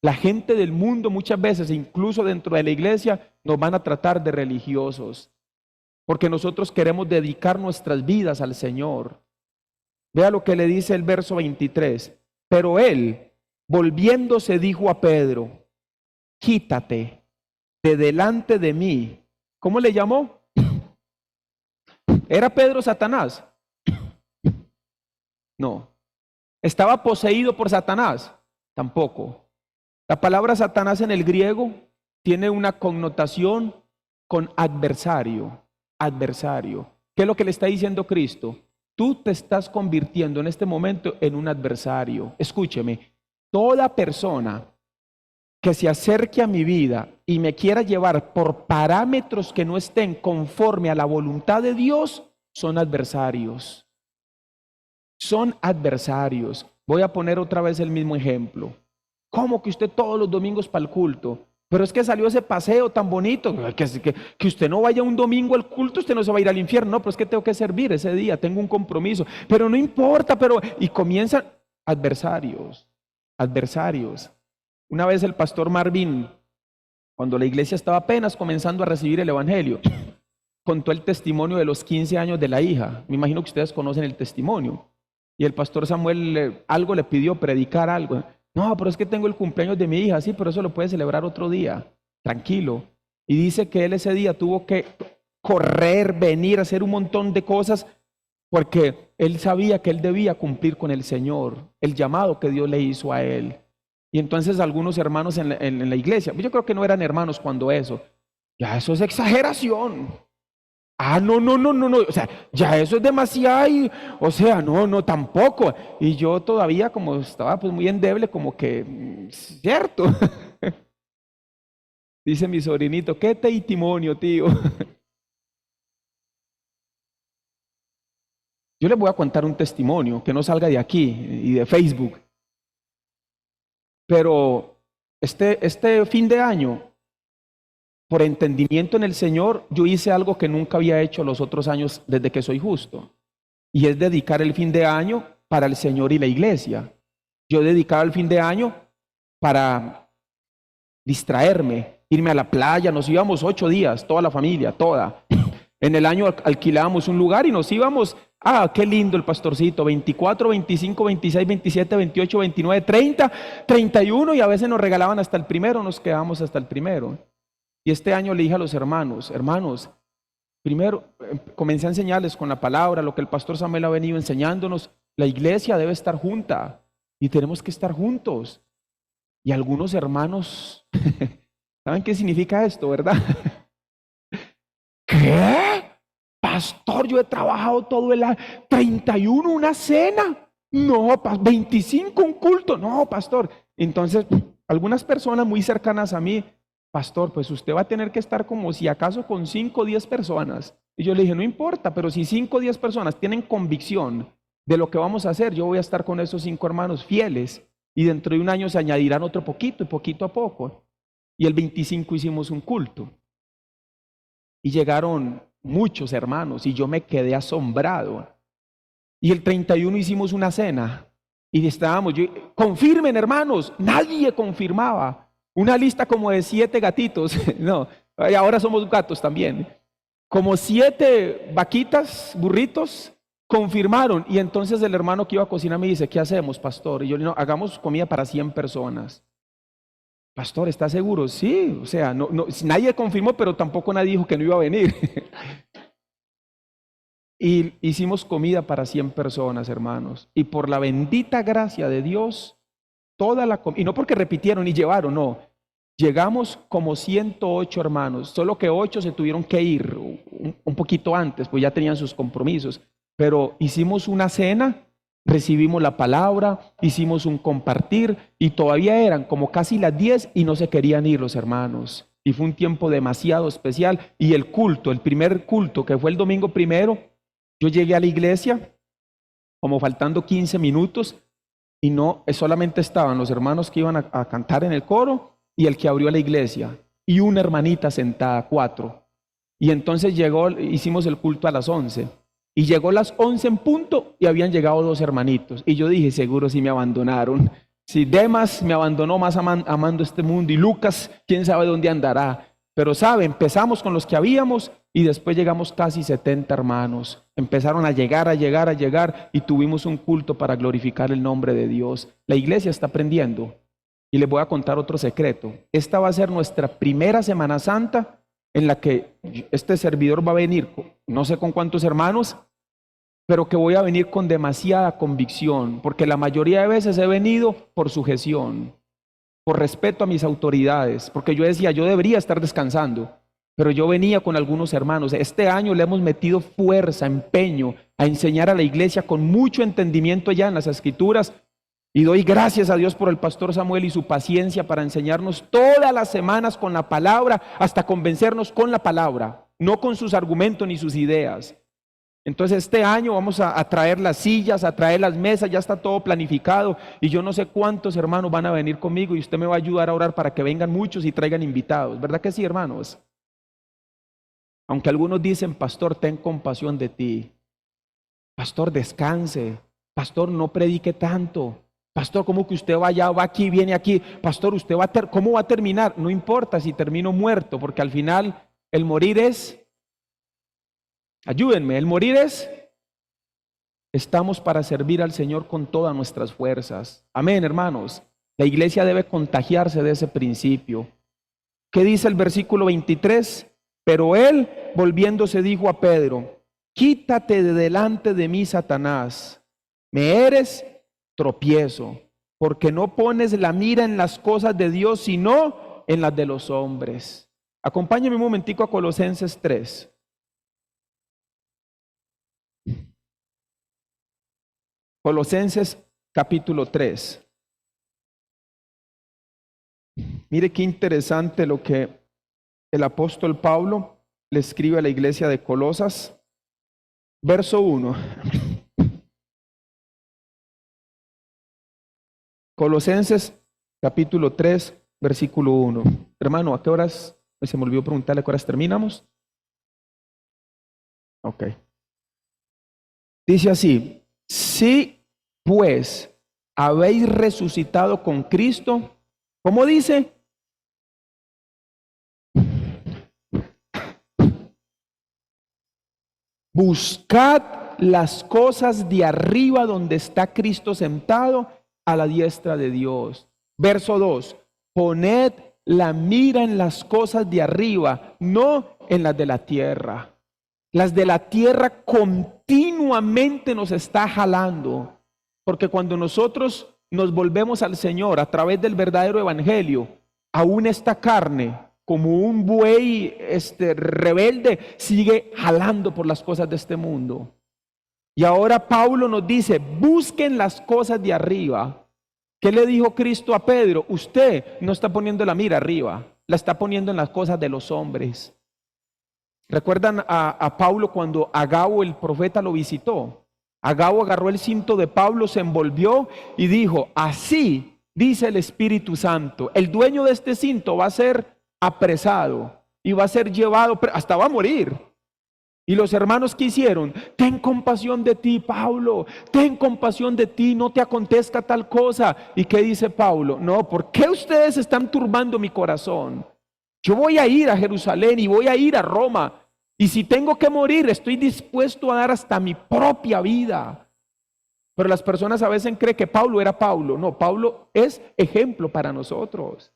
La gente del mundo muchas veces, incluso dentro de la iglesia, nos van a tratar de religiosos, porque nosotros queremos dedicar nuestras vidas al Señor. Vea lo que le dice el verso 23. Pero él, volviéndose, dijo a Pedro, quítate de delante de mí. ¿Cómo le llamó? ¿Era Pedro Satanás? No. ¿Estaba poseído por Satanás? Tampoco. La palabra Satanás en el griego tiene una connotación con adversario. Adversario. ¿Qué es lo que le está diciendo Cristo? Tú te estás convirtiendo en este momento en un adversario. Escúcheme, toda persona que se acerque a mi vida y me quiera llevar por parámetros que no estén conforme a la voluntad de Dios, son adversarios. Son adversarios. Voy a poner otra vez el mismo ejemplo. ¿Cómo que usted todos los domingos para el culto? Pero es que salió ese paseo tan bonito, que usted no vaya un domingo al culto, usted no se va a ir al infierno. No, pero es que tengo que servir ese día, tengo un compromiso. Pero no importa, y comienzan adversarios, adversarios. Una vez el pastor Marvin, cuando la iglesia estaba apenas comenzando a recibir el evangelio, contó el testimonio de los 15 años de la hija. Me imagino que ustedes conocen el testimonio. Y el pastor Samuel algo le pidió, predicar algo. No, pero es que tengo el cumpleaños de mi hija. Sí, pero eso lo puede celebrar otro día. Tranquilo. Y dice que él ese día tuvo que correr, venir, hacer un montón de cosas, porque él sabía que él debía cumplir con el Señor, el llamado que Dios le hizo a él. Y entonces algunos hermanos en la iglesia, yo creo que no eran hermanos cuando eso, ya eso es exageración. Ah, no, o sea, ya eso es demasiado, o sea, no, tampoco. Y yo todavía como estaba pues muy endeble, como que, cierto. Dice mi sobrinito, qué testimonio, tío. Yo les voy a contar un testimonio que no salga de aquí y de Facebook. Pero este fin de año, por entendimiento en el Señor, yo hice algo que nunca había hecho los otros años desde que soy justo. Y es dedicar el fin de año para el Señor y la iglesia. Yo dedicaba el fin de año para distraerme, irme a la playa. Nos íbamos 8 días, toda la familia, toda. En el año alquilábamos un lugar y nos íbamos. Ah, qué lindo el pastorcito. 24, 25, 26, 27, 28, 29, 30, 31 y a veces nos regalaban hasta el primero, nos quedamos hasta el primero. Y este año le dije a los hermanos, primero comencé a enseñarles con la palabra lo que el pastor Samuel ha venido enseñándonos. La iglesia debe estar junta y tenemos que estar juntos. Y algunos hermanos, ¿saben qué significa esto, verdad? ¿Qué? Pastor, yo he trabajado todo el año, 31 una cena, no, 25 un culto, no, pastor. Entonces, algunas personas muy cercanas a mí, pastor, pues usted va a tener que estar como si acaso con 5 o 10 personas. Y yo le dije, no importa, pero si 5 o 10 personas tienen convicción de lo que vamos a hacer, yo voy a estar con esos 5 hermanos fieles y dentro de un año se añadirán otro poquito y poquito a poco. Y el 25 hicimos un culto y llegaron muchos hermanos y yo me quedé asombrado. Y el 31 hicimos una cena y estábamos, confirmen hermanos, nadie confirmaba. Una lista como de 7 gatitos, no, y ahora somos gatos también. Como 7 vaquitas, burritos, confirmaron. Y entonces el hermano que iba a cocinar me dice, ¿qué hacemos, pastor? Y yo le digo, no, hagamos comida para 100 personas. Pastor, ¿está seguro? Sí, o sea, nadie confirmó, pero tampoco nadie dijo que no iba a venir. Y hicimos comida para 100 personas, hermanos. Y por la bendita gracia de Dios, toda la comida, y no porque repitieron y llevaron, no. Llegamos como 108 hermanos, solo que 8 se tuvieron que ir un poquito antes, pues ya tenían sus compromisos. Pero hicimos una cena, recibimos la palabra, hicimos un compartir y todavía eran como casi las 10 y no se querían ir los hermanos. Y fue un tiempo demasiado especial. Y el culto, el primer culto que fue el domingo primero, yo llegué a la iglesia como faltando 15 minutos y no solamente estaban los hermanos que iban a cantar en el coro y el que abrió la iglesia y una hermanita sentada, 4. Y entonces hicimos el culto a las 11 y llegó las 11 en punto y habían llegado 2 hermanitos y yo dije, seguro si me abandonaron. Si Demas me abandonó más amando este mundo y Lucas, quién sabe dónde andará. Pero sabe, empezamos con los que habíamos y después llegamos casi 70 hermanos. Empezaron a llegar y tuvimos un culto para glorificar el nombre de Dios. La iglesia está aprendiendo. Y les voy a contar otro secreto. Esta va a ser nuestra primera Semana Santa en la que este servidor va a venir, no sé con cuántos hermanos, pero que voy a venir con demasiada convicción, porque la mayoría de veces he venido por sujeción, por respeto a mis autoridades, porque yo decía, yo debería estar descansando, pero yo venía con algunos hermanos. Este año le hemos metido fuerza, empeño a enseñar a la iglesia con mucho entendimiento ya en las escrituras. Y doy gracias a Dios por el pastor Samuel y su paciencia para enseñarnos todas las semanas con la palabra, hasta convencernos con la palabra, no con sus argumentos ni sus ideas. Entonces este año vamos a traer las sillas, a traer las mesas, ya está todo planificado y yo no sé cuántos hermanos van a venir conmigo y usted me va a ayudar a orar para que vengan muchos y traigan invitados. ¿Verdad que sí, hermanos? Aunque algunos dicen, pastor, ten compasión de ti. Pastor, descanse. Pastor, no predique tanto. Pastor, ¿cómo que usted va allá, va aquí, viene aquí? Pastor, ¿usted cómo va a terminar? No importa si termino muerto, porque al final el morir es, ayúdenme, el morir es, estamos para servir al Señor con todas nuestras fuerzas. Amén, hermanos. La iglesia debe contagiarse de ese principio. ¿Qué dice el versículo 23? Pero él, volviéndose, dijo a Pedro, quítate de delante de mí, Satanás, me eres tropiezo, porque no pones la mira en las cosas de Dios, sino en las de los hombres. Acompáñame un momentico a Colosenses 3. Colosenses capítulo 3. Mire qué interesante lo que el apóstol Pablo le escribe a la iglesia de Colosas. Verso 1. Colosenses capítulo 3, versículo 1. Hermano, ¿a qué horas? Se me olvidó preguntarle a qué horas terminamos. Ok. Dice así, si pues habéis resucitado con Cristo, ¿cómo dice? Buscad las cosas de arriba donde está Cristo sentado a la diestra de Dios. Verso 2, poned la mira en las cosas de arriba, no en las de la tierra. Las de la tierra continuamente nos está jalando, porque cuando nosotros nos volvemos al Señor a través del verdadero evangelio, aún esta carne, como un buey rebelde, sigue jalando por las cosas de este mundo. Y ahora Pablo nos dice, busquen las cosas de arriba. ¿Qué le dijo Cristo a Pedro? Usted no está poniendo la mira arriba, la está poniendo en las cosas de los hombres. ¿Recuerdan a Pablo cuando Agabo el profeta lo visitó? Agabo agarró el cinto de Pablo, se envolvió y dijo, así dice el Espíritu Santo, el dueño de este cinto va a ser apresado y va a ser llevado, hasta va a morir. Y los hermanos que hicieron, ten compasión de ti, Pablo, ten compasión de ti, no te acontezca tal cosa. ¿Y qué dice Pablo? No, ¿por qué ustedes están turbando mi corazón? Yo voy a ir a Jerusalén y voy a ir a Roma. Y si tengo que morir, estoy dispuesto a dar hasta mi propia vida. Pero las personas a veces creen que Pablo era Pablo. No, Pablo es ejemplo para nosotros.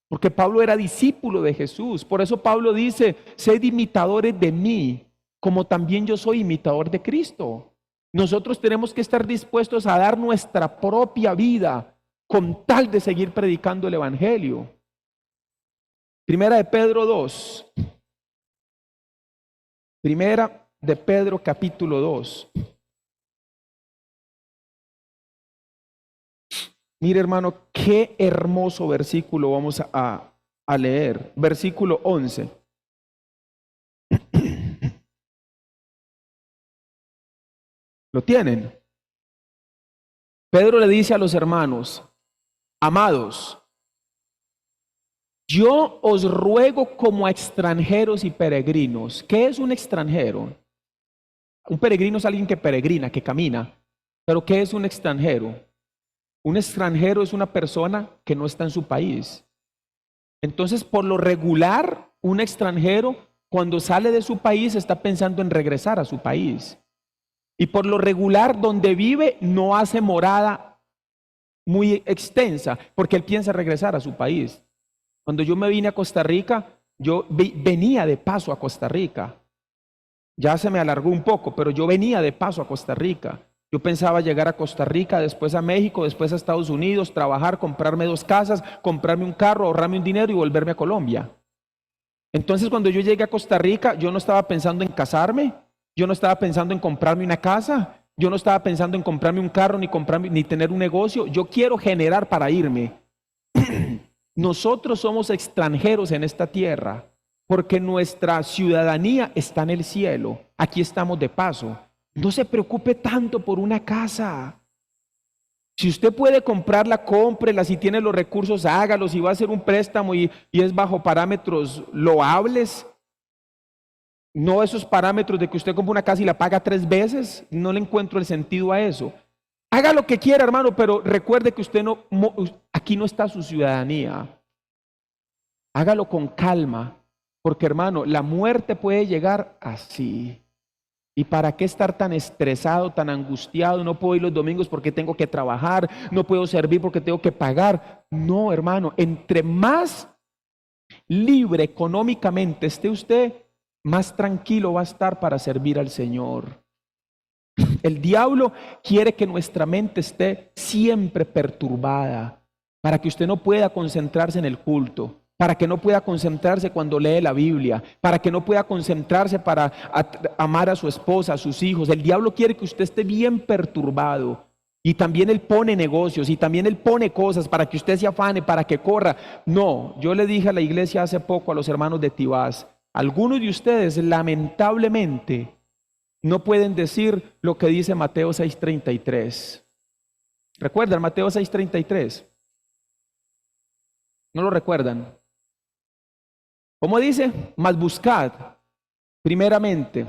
Porque Pablo era discípulo de Jesús. Por eso Pablo dice, sed imitadores de mí, como también yo soy imitador de Cristo. Nosotros tenemos que estar dispuestos a dar nuestra propia vida con tal de seguir predicando el evangelio. Primera de Pedro 2. Primera de Pedro capítulo 2. Mire, hermano, qué hermoso versículo vamos a leer. Versículo 11. ¿Lo tienen? Pedro le dice a los hermanos, amados, yo os ruego como a extranjeros y peregrinos. ¿Qué es un extranjero? Un peregrino es alguien que peregrina, que camina. ¿Pero qué es un extranjero? Un extranjero es una persona que no está en su país. Entonces, por lo regular, un extranjero cuando sale de su país está pensando en regresar a su país. Y por lo regular, donde vive no hace morada muy extensa, porque él piensa regresar a su país. Cuando yo me vine a Costa Rica, yo venía de paso a Costa Rica. Ya se me alargó un poco, pero yo venía de paso a Costa Rica. Yo pensaba llegar a Costa Rica, después a México, después a Estados Unidos, trabajar, comprarme 2 casas, comprarme un carro, ahorrarme un dinero y volverme a Colombia. Entonces, cuando yo llegué a Costa Rica, yo no estaba pensando en casarme, yo no estaba pensando en comprarme una casa, yo no estaba pensando en comprarme un carro, ni tener un negocio. Yo quiero generar para irme. Nosotros somos extranjeros en esta tierra porque nuestra ciudadanía está en el cielo. Aquí estamos de paso. No se preocupe tanto por una casa. Si usted puede comprarla, cómprela. Si tiene los recursos, hágalo. Si va a hacer un préstamo y es bajo parámetros loables, no esos parámetros de que usted compra una casa y la paga 3 veces, no le encuentro el sentido a eso. Haga lo que quiera, hermano, pero recuerde que usted aquí no está su ciudadanía. Hágalo con calma, porque hermano, la muerte puede llegar así. ¿Y para qué estar tan estresado, tan angustiado? No puedo ir los domingos porque tengo que trabajar, no puedo servir porque tengo que pagar. No, hermano, entre más libre económicamente esté usted, más tranquilo va a estar para servir al Señor. El diablo quiere que nuestra mente esté siempre perturbada, para que usted no pueda concentrarse en el culto, para que no pueda concentrarse cuando lee la Biblia, para que no pueda concentrarse para amar a su esposa, a sus hijos. El diablo quiere que usted esté bien perturbado. Y también él pone negocios y también él pone cosas para que usted se afane, para que corra. No, yo le dije a la iglesia hace poco, a los hermanos de Tibás, algunos de ustedes lamentablemente no pueden decir lo que dice Mateo 6:33. ¿Recuerdan Mateo 6:33? ¿No lo recuerdan? ¿Cómo dice? Mas buscad primeramente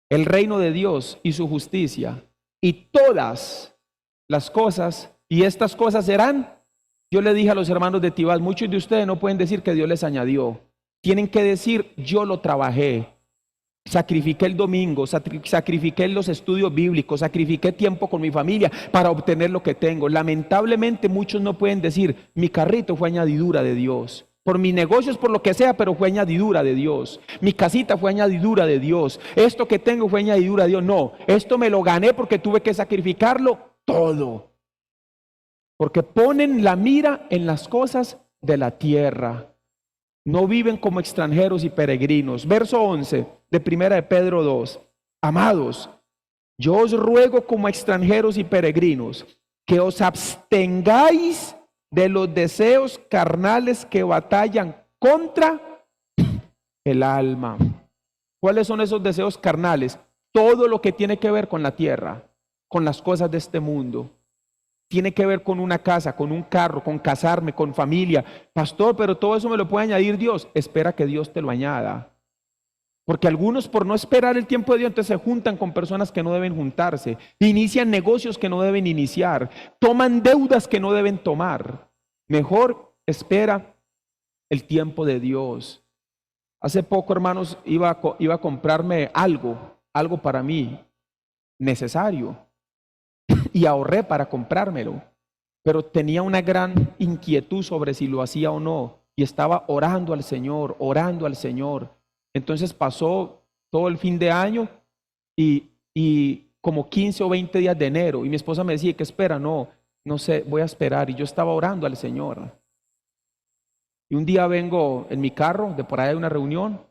el reino de Dios y su justicia, y todas las cosas, y estas cosas serán. Yo le dije a los hermanos de Tibás, muchos de ustedes no pueden decir que Dios les añadió. Tienen que decir, yo lo trabajé. Sacrifiqué el domingo, sacrifiqué los estudios bíblicos, sacrifiqué tiempo con mi familia para obtener lo que tengo. Lamentablemente muchos no pueden decir, mi carrito fue añadidura de Dios. Por mis negocios, por lo que sea, pero fue añadidura de Dios. Mi casita fue añadidura de Dios. Esto que tengo fue añadidura de Dios. No, esto me lo gané porque tuve que sacrificarlo todo. porque ponen la mira en las cosas de la tierra. No viven como extranjeros y peregrinos. Verso 11 de Primera de Pedro 2. Amados, yo os ruego como extranjeros y peregrinos que os abstengáis de los deseos carnales que batallan contra el alma. ¿Cuáles son esos deseos carnales? Todo lo que tiene que ver con la tierra, con las cosas de este mundo. Tiene que ver con una casa, con un carro, con casarme, con familia. Pastor, pero todo eso me lo puede añadir Dios. Espera que Dios te lo añada. Porque algunos, por no esperar el tiempo de Dios, entonces se juntan con personas que no deben juntarse, inician negocios que no deben iniciar, toman deudas que no deben tomar. Mejor espera el tiempo de Dios. Hace poco, hermanos, iba a comprarme algo para mí necesario, y ahorré para comprármelo, pero tenía una gran inquietud sobre si lo hacía o no, y estaba orando al Señor, orando al Señor. Entonces pasó todo el fin de año y como 15 o 20 días de enero, y mi esposa me decía que espera, no sé, voy a esperar, y yo estaba orando al Señor. Y un día vengo en mi carro de por ahí de una reunión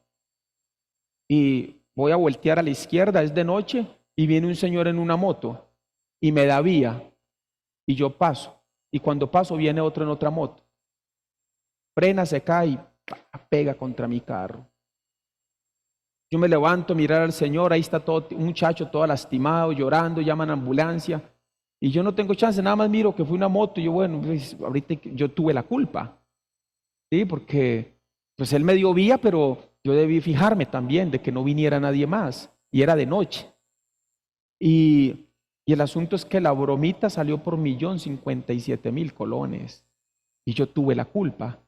y voy a voltear a la izquierda, es de noche, y viene un señor en una moto y me da vía, y yo paso, y cuando paso viene otro en otra moto, frena, se cae y pega contra mi carro. Yo me levanto a mirar al Señor, ahí está todo, un muchacho todo lastimado, llorando, llaman a ambulancia, y yo no tengo chance, nada más miro que fue una moto, y yo, bueno, pues, ahorita yo tuve la culpa, ¿sí? Porque pues él me dio vía, pero yo debí fijarme también de que no viniera nadie más, y era de noche. Y el asunto es que la bromita salió por 1.057.000 colones, y yo tuve la culpa.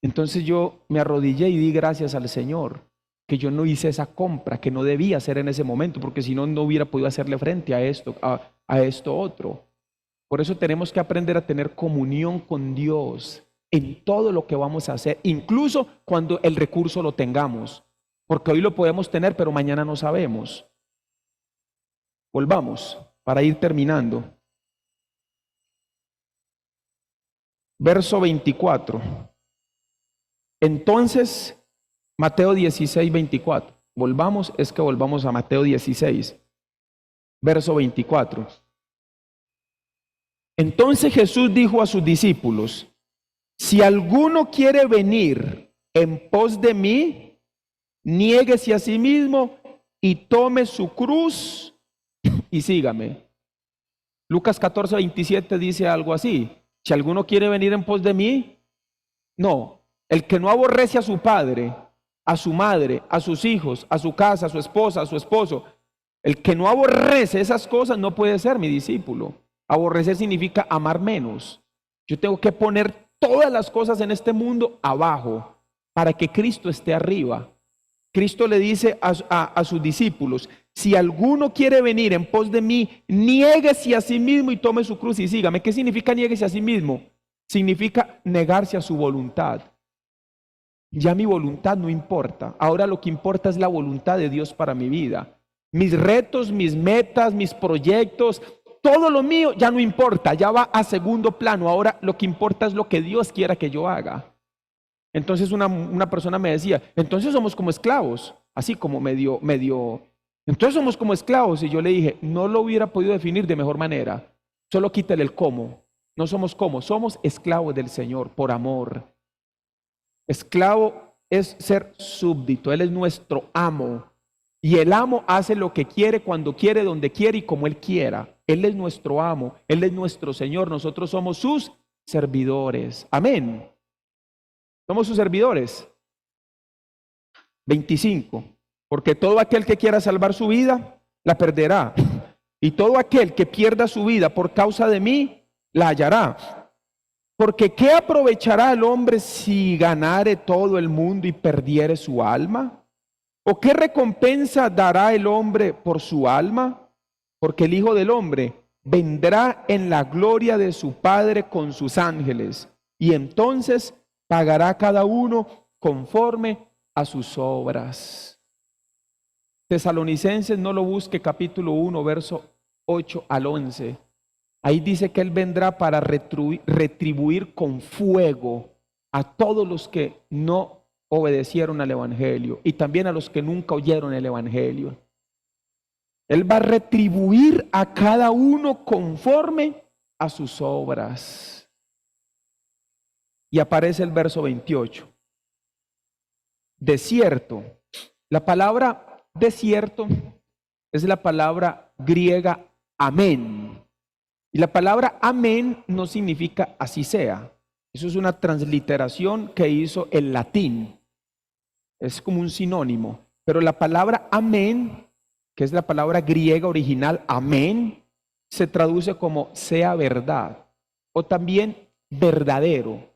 Entonces yo me arrodillé y di gracias al Señor que yo no hice esa compra que no debía hacer en ese momento, porque si no, no hubiera podido hacerle frente a esto otro. Por eso tenemos que aprender a tener comunión con Dios en todo lo que vamos a hacer, incluso cuando el recurso lo tengamos, porque hoy lo podemos tener, pero mañana no sabemos. Volvamos para ir terminando. Verso 24. Entonces, Mateo 16, 24. Volvamos a Mateo 16, verso 24. Entonces Jesús dijo a sus discípulos: si alguno quiere venir en pos de mí, niéguese a sí mismo y tome su cruz y sígame. Lucas 14, 27 dice algo así: si alguno quiere venir en pos de mí, no, el que no aborrece a su padre, a su madre, a sus hijos, a su casa, a su esposa, a su esposo, el que no aborrece esas cosas no puede ser mi discípulo. Aborrecer significa amar menos. Yo tengo que poner todas las cosas en este mundo abajo para que Cristo esté arriba. Cristo le dice a sus discípulos: si alguno quiere venir en pos de mí, niéguese a sí mismo y tome su cruz y sígame. ¿Qué significa niéguese a sí mismo? Significa negarse a su voluntad. Ya mi voluntad no importa. Ahora lo que importa es la voluntad de Dios para mi vida. Mis retos, mis metas, mis proyectos, todo lo mío ya no importa, ya va a segundo plano. Ahora lo que importa es lo que Dios quiera que yo haga. Entonces una persona me decía: entonces somos como esclavos, así como medio, entonces somos como esclavos. Y yo le dije: no lo hubiera podido definir de mejor manera, solo quítale el cómo. No somos como, somos esclavos del Señor por amor. Esclavo es ser súbdito, Él es nuestro amo. Y el amo hace lo que quiere, cuando quiere, donde quiere y como Él quiera. Él es nuestro amo, Él es nuestro Señor, nosotros somos sus servidores. Amén. Somos sus servidores. 25. Porque todo aquel que quiera salvar su vida, la perderá. Y todo aquel que pierda su vida por causa de mí, la hallará. Porque ¿qué aprovechará el hombre si ganare todo el mundo y perdiere su alma? ¿O qué recompensa dará el hombre por su alma? Porque el Hijo del Hombre vendrá en la gloria de su Padre con sus ángeles, y entonces pagará a cada uno conforme a sus obras. Tesalonicenses, no lo busque, capítulo 1, verso 8 al 11. Ahí dice que Él vendrá para retribuir con fuego a todos los que no obedecieron al Evangelio y también a los que nunca oyeron el Evangelio. Él va a retribuir a cada uno conforme a sus obras. Y aparece el verso 28. Desierto. La palabra desierto es la palabra griega amén. Y la palabra amén no significa así sea. Eso es una transliteración que hizo el latín. Es como un sinónimo. Pero la palabra amén, que es la palabra griega original, amén, se traduce como sea verdad o también verdadero.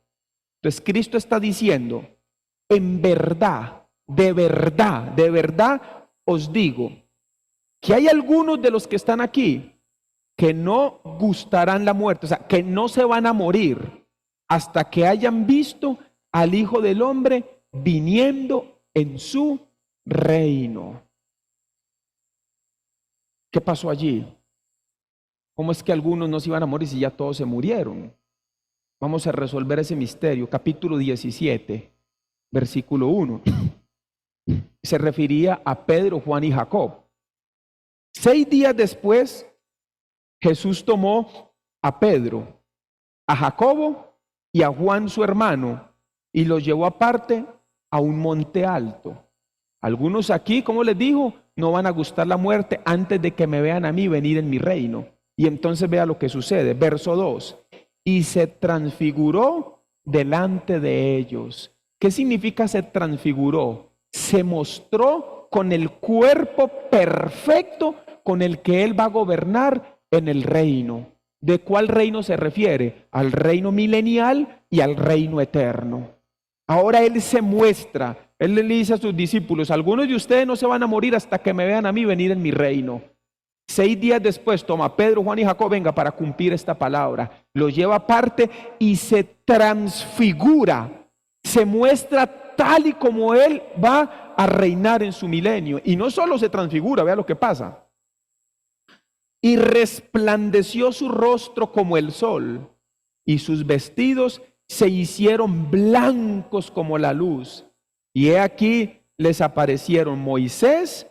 Entonces Cristo está diciendo, en verdad, de verdad os digo, que hay algunos de los que están aquí que no gustarán la muerte, o sea, que no se van a morir hasta que hayan visto al Hijo del Hombre viniendo en su reino. ¿Qué pasó allí? ¿Cómo es que algunos no se iban a morir si ya todos se murieron? Vamos a resolver ese misterio. Capítulo 17, versículo 1. Se refería a Pedro, Juan y Jacob. 6 días después, Jesús tomó a Pedro, a Jacobo y a Juan su hermano y los llevó aparte a un monte alto. Algunos aquí, como les dijo, no van a gustar la muerte antes de que me vean a mí venir en mi reino. Y entonces vea lo que sucede. Verso 2. Y se transfiguró delante de ellos. ¿Qué significa se transfiguró? Se mostró con el cuerpo perfecto con el que Él va a gobernar en el reino. ¿De cuál reino se refiere? Al reino milenial y al reino eterno. Ahora Él se muestra. Él le dice a sus discípulos, algunos de ustedes no se van a morir hasta que me vean a mí venir en mi reino. 6 días después toma a Pedro, Juan y Jacob, venga para cumplir esta palabra. Lo lleva aparte y se transfigura. Se muestra tal y como Él va a reinar en su milenio. Y no solo se transfigura, vea lo que pasa. Y resplandeció su rostro como el sol, y sus vestidos se hicieron blancos como la luz. Y he aquí les aparecieron Moisés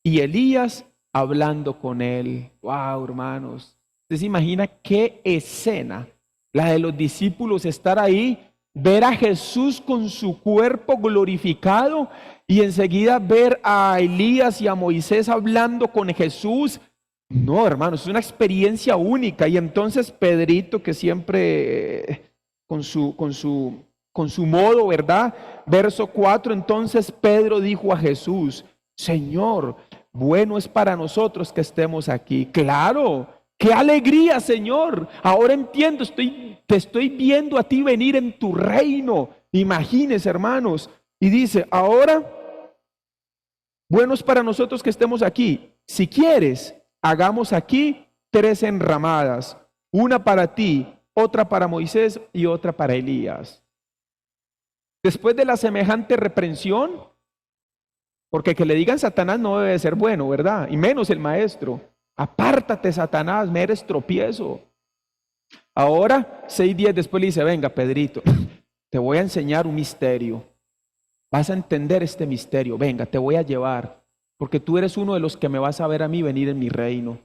y Elías hablando con él. Wow, hermanos. ¿Usted se imagina qué escena? La de los discípulos estar ahí, ver a Jesús con su cuerpo glorificado y enseguida ver a Elías y a Moisés hablando con Jesús. No, hermanos, es una experiencia única. Y entonces Pedrito, que siempre con su modo, ¿verdad? Verso 4, entonces Pedro dijo a Jesús, Señor, bueno es para nosotros que estemos aquí. Claro, qué alegría, Señor. Ahora entiendo, te estoy viendo a ti venir en tu reino. Imagínense, hermanos. Y dice, ahora, bueno es para nosotros que estemos aquí. Si quieres, hagamos aquí 3 enramadas, una para ti, otra para Moisés y otra para Elías. Después de la semejante reprensión, porque que le digan Satanás no debe ser bueno, ¿verdad? Y menos el maestro. Apártate, Satanás, me eres tropiezo. Ahora, 6 días después le dice, venga, Pedrito, te voy a enseñar un misterio. Vas a entender este misterio. Venga, te voy a llevar, porque tú eres uno de los que me vas a ver a mí venir en mi reino.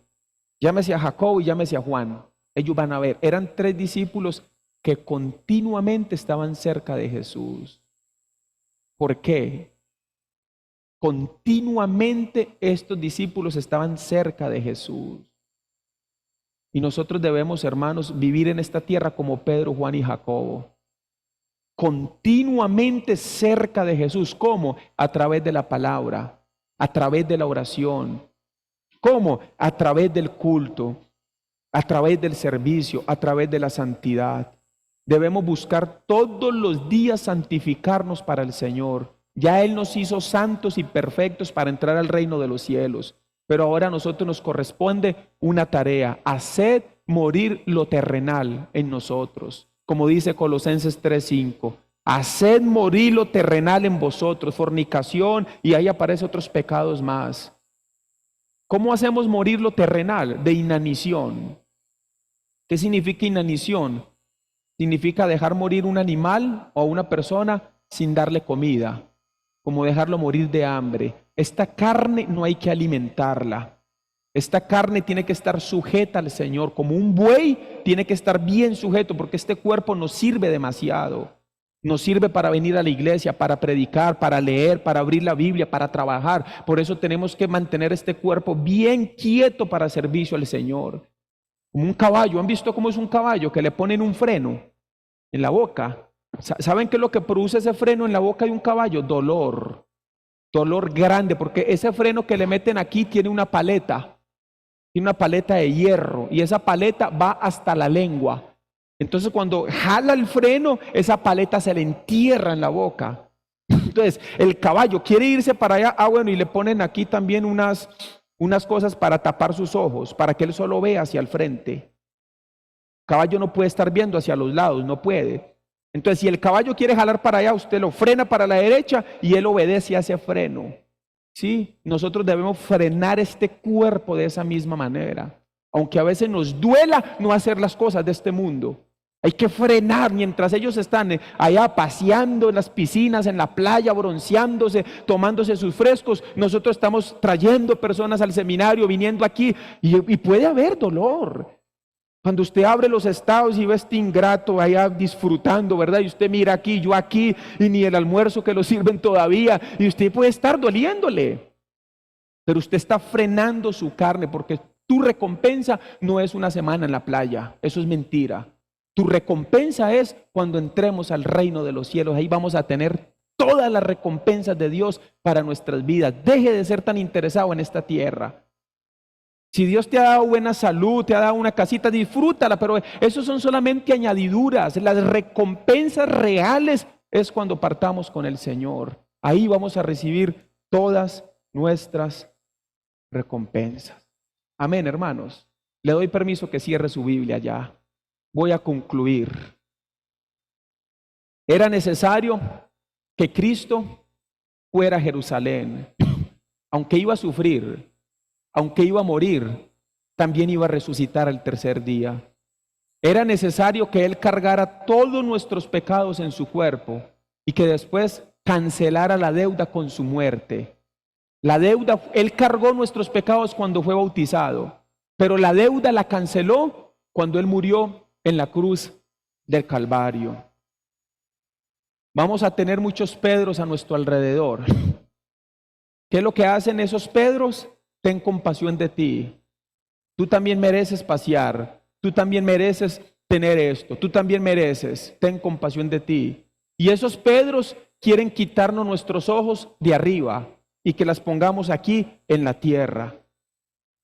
Llámese a Jacob y llámese a Juan. Ellos van a ver. Eran 3 discípulos que continuamente estaban cerca de Jesús. ¿Por qué? Continuamente estos discípulos estaban cerca de Jesús. Y nosotros debemos, hermanos, vivir en esta tierra como Pedro, Juan y Jacobo. Continuamente cerca de Jesús. ¿Cómo? A través de la palabra, a través de la oración. ¿Cómo? A través del culto, a través del servicio, a través de la santidad. Debemos buscar todos los días santificarnos para el Señor. Ya Él nos hizo santos y perfectos para entrar al reino de los cielos. Pero ahora a nosotros nos corresponde una tarea: haced morir lo terrenal en nosotros. Como dice Colosenses 3:5. Haced morir lo terrenal en vosotros, fornicación, y ahí aparecen otros pecados más. ¿Cómo hacemos morir lo terrenal? De inanición. ¿Qué significa inanición? Significa dejar morir un animal o a una persona sin darle comida, como dejarlo morir de hambre. Esta carne no hay que alimentarla. Esta carne tiene que estar sujeta al Señor, como un buey tiene que estar bien sujeto, porque este cuerpo nos sirve demasiado. Nos sirve para venir a la iglesia, para predicar, para leer, para abrir la Biblia, para trabajar. Por eso tenemos que mantener este cuerpo bien quieto para servicio al Señor. Como un caballo. ¿Han visto cómo es un caballo? Que le ponen un freno en la boca. ¿Saben qué es lo que produce ese freno en la boca de un caballo? Dolor. Dolor grande, porque ese freno que le meten aquí tiene una paleta. Tiene una paleta de hierro y esa paleta va hasta la lengua. Entonces cuando jala el freno, esa paleta se le entierra en la boca. Entonces el caballo quiere irse para allá. Bueno, y le ponen aquí también unas cosas para tapar sus ojos, para que él solo vea hacia el frente. El caballo no puede estar viendo hacia los lados, no puede. Entonces si el caballo quiere jalar para allá, usted lo frena para la derecha y él obedece a ese freno. Sí, nosotros debemos frenar este cuerpo de esa misma manera. Aunque a veces nos duela no hacer las cosas de este mundo. Hay que frenar mientras ellos están allá paseando en las piscinas, en la playa, bronceándose, tomándose sus frescos. Nosotros estamos trayendo personas al seminario, viniendo aquí y puede haber dolor. Cuando usted abre los estados y ve a este ingrato allá disfrutando, ¿verdad? Y usted mira aquí, yo aquí, y ni el almuerzo que lo sirven todavía, y usted puede estar doliéndole. Pero usted está frenando su carne porque tu recompensa no es una semana en la playa, eso es mentira. Tu recompensa es cuando entremos al reino de los cielos, ahí vamos a tener todas las recompensas de Dios para nuestras vidas. Deje de ser tan interesado en esta tierra. Si Dios te ha dado buena salud, te ha dado una casita, disfrútala, pero eso son solamente añadiduras. Las recompensas reales es cuando partamos con el Señor. Ahí vamos a recibir todas nuestras recompensas. Amén, hermanos. Le doy permiso que cierre su Biblia ya. Voy a concluir. Era necesario que Cristo fuera a Jerusalén, aunque iba a sufrir. Aunque iba a morir, también iba a resucitar al tercer día. Era necesario que Él cargara todos nuestros pecados en su cuerpo y que después cancelara la deuda con su muerte. La deuda, Él cargó nuestros pecados cuando fue bautizado, pero la deuda la canceló cuando Él murió en la cruz del Calvario. Vamos a tener muchos Pedros a nuestro alrededor. ¿Qué es lo que hacen esos Pedros? Ten compasión de ti. Tú también mereces pasear. Tú también mereces tener esto. Tú también mereces. Ten compasión de ti. Y esos Pedros quieren quitarnos nuestros ojos de arriba y que las pongamos aquí en la tierra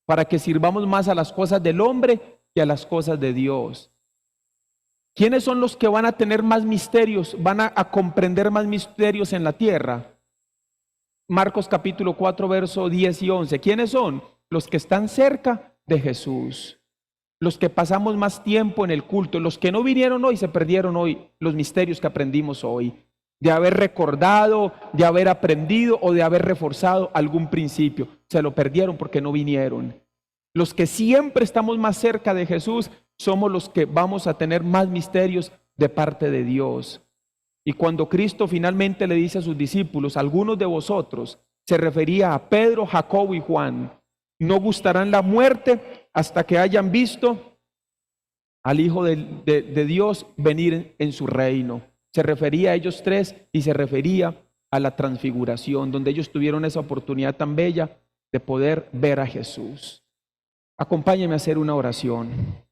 para que sirvamos más a las cosas del hombre que a las cosas de Dios. ¿Quiénes son los que van a tener más misterios? Van a comprender más misterios en la tierra. Marcos capítulo 4, verso 10 y 11. ¿Quiénes son? Los que están cerca de Jesús. Los que pasamos más tiempo en el culto. Los que no vinieron hoy se perdieron hoy los misterios que aprendimos hoy. De haber recordado, de haber aprendido o de haber reforzado algún principio. Se lo perdieron porque no vinieron. Los que siempre estamos más cerca de Jesús somos los que vamos a tener más misterios de parte de Dios. Y cuando Cristo finalmente le dice a sus discípulos, algunos de vosotros, se refería a Pedro, Jacobo y Juan, no gustarán la muerte hasta que hayan visto al Hijo de Dios venir en su reino. Se refería a ellos tres y se refería a la transfiguración, donde ellos tuvieron esa oportunidad tan bella de poder ver a Jesús. Acompáñenme a hacer una oración.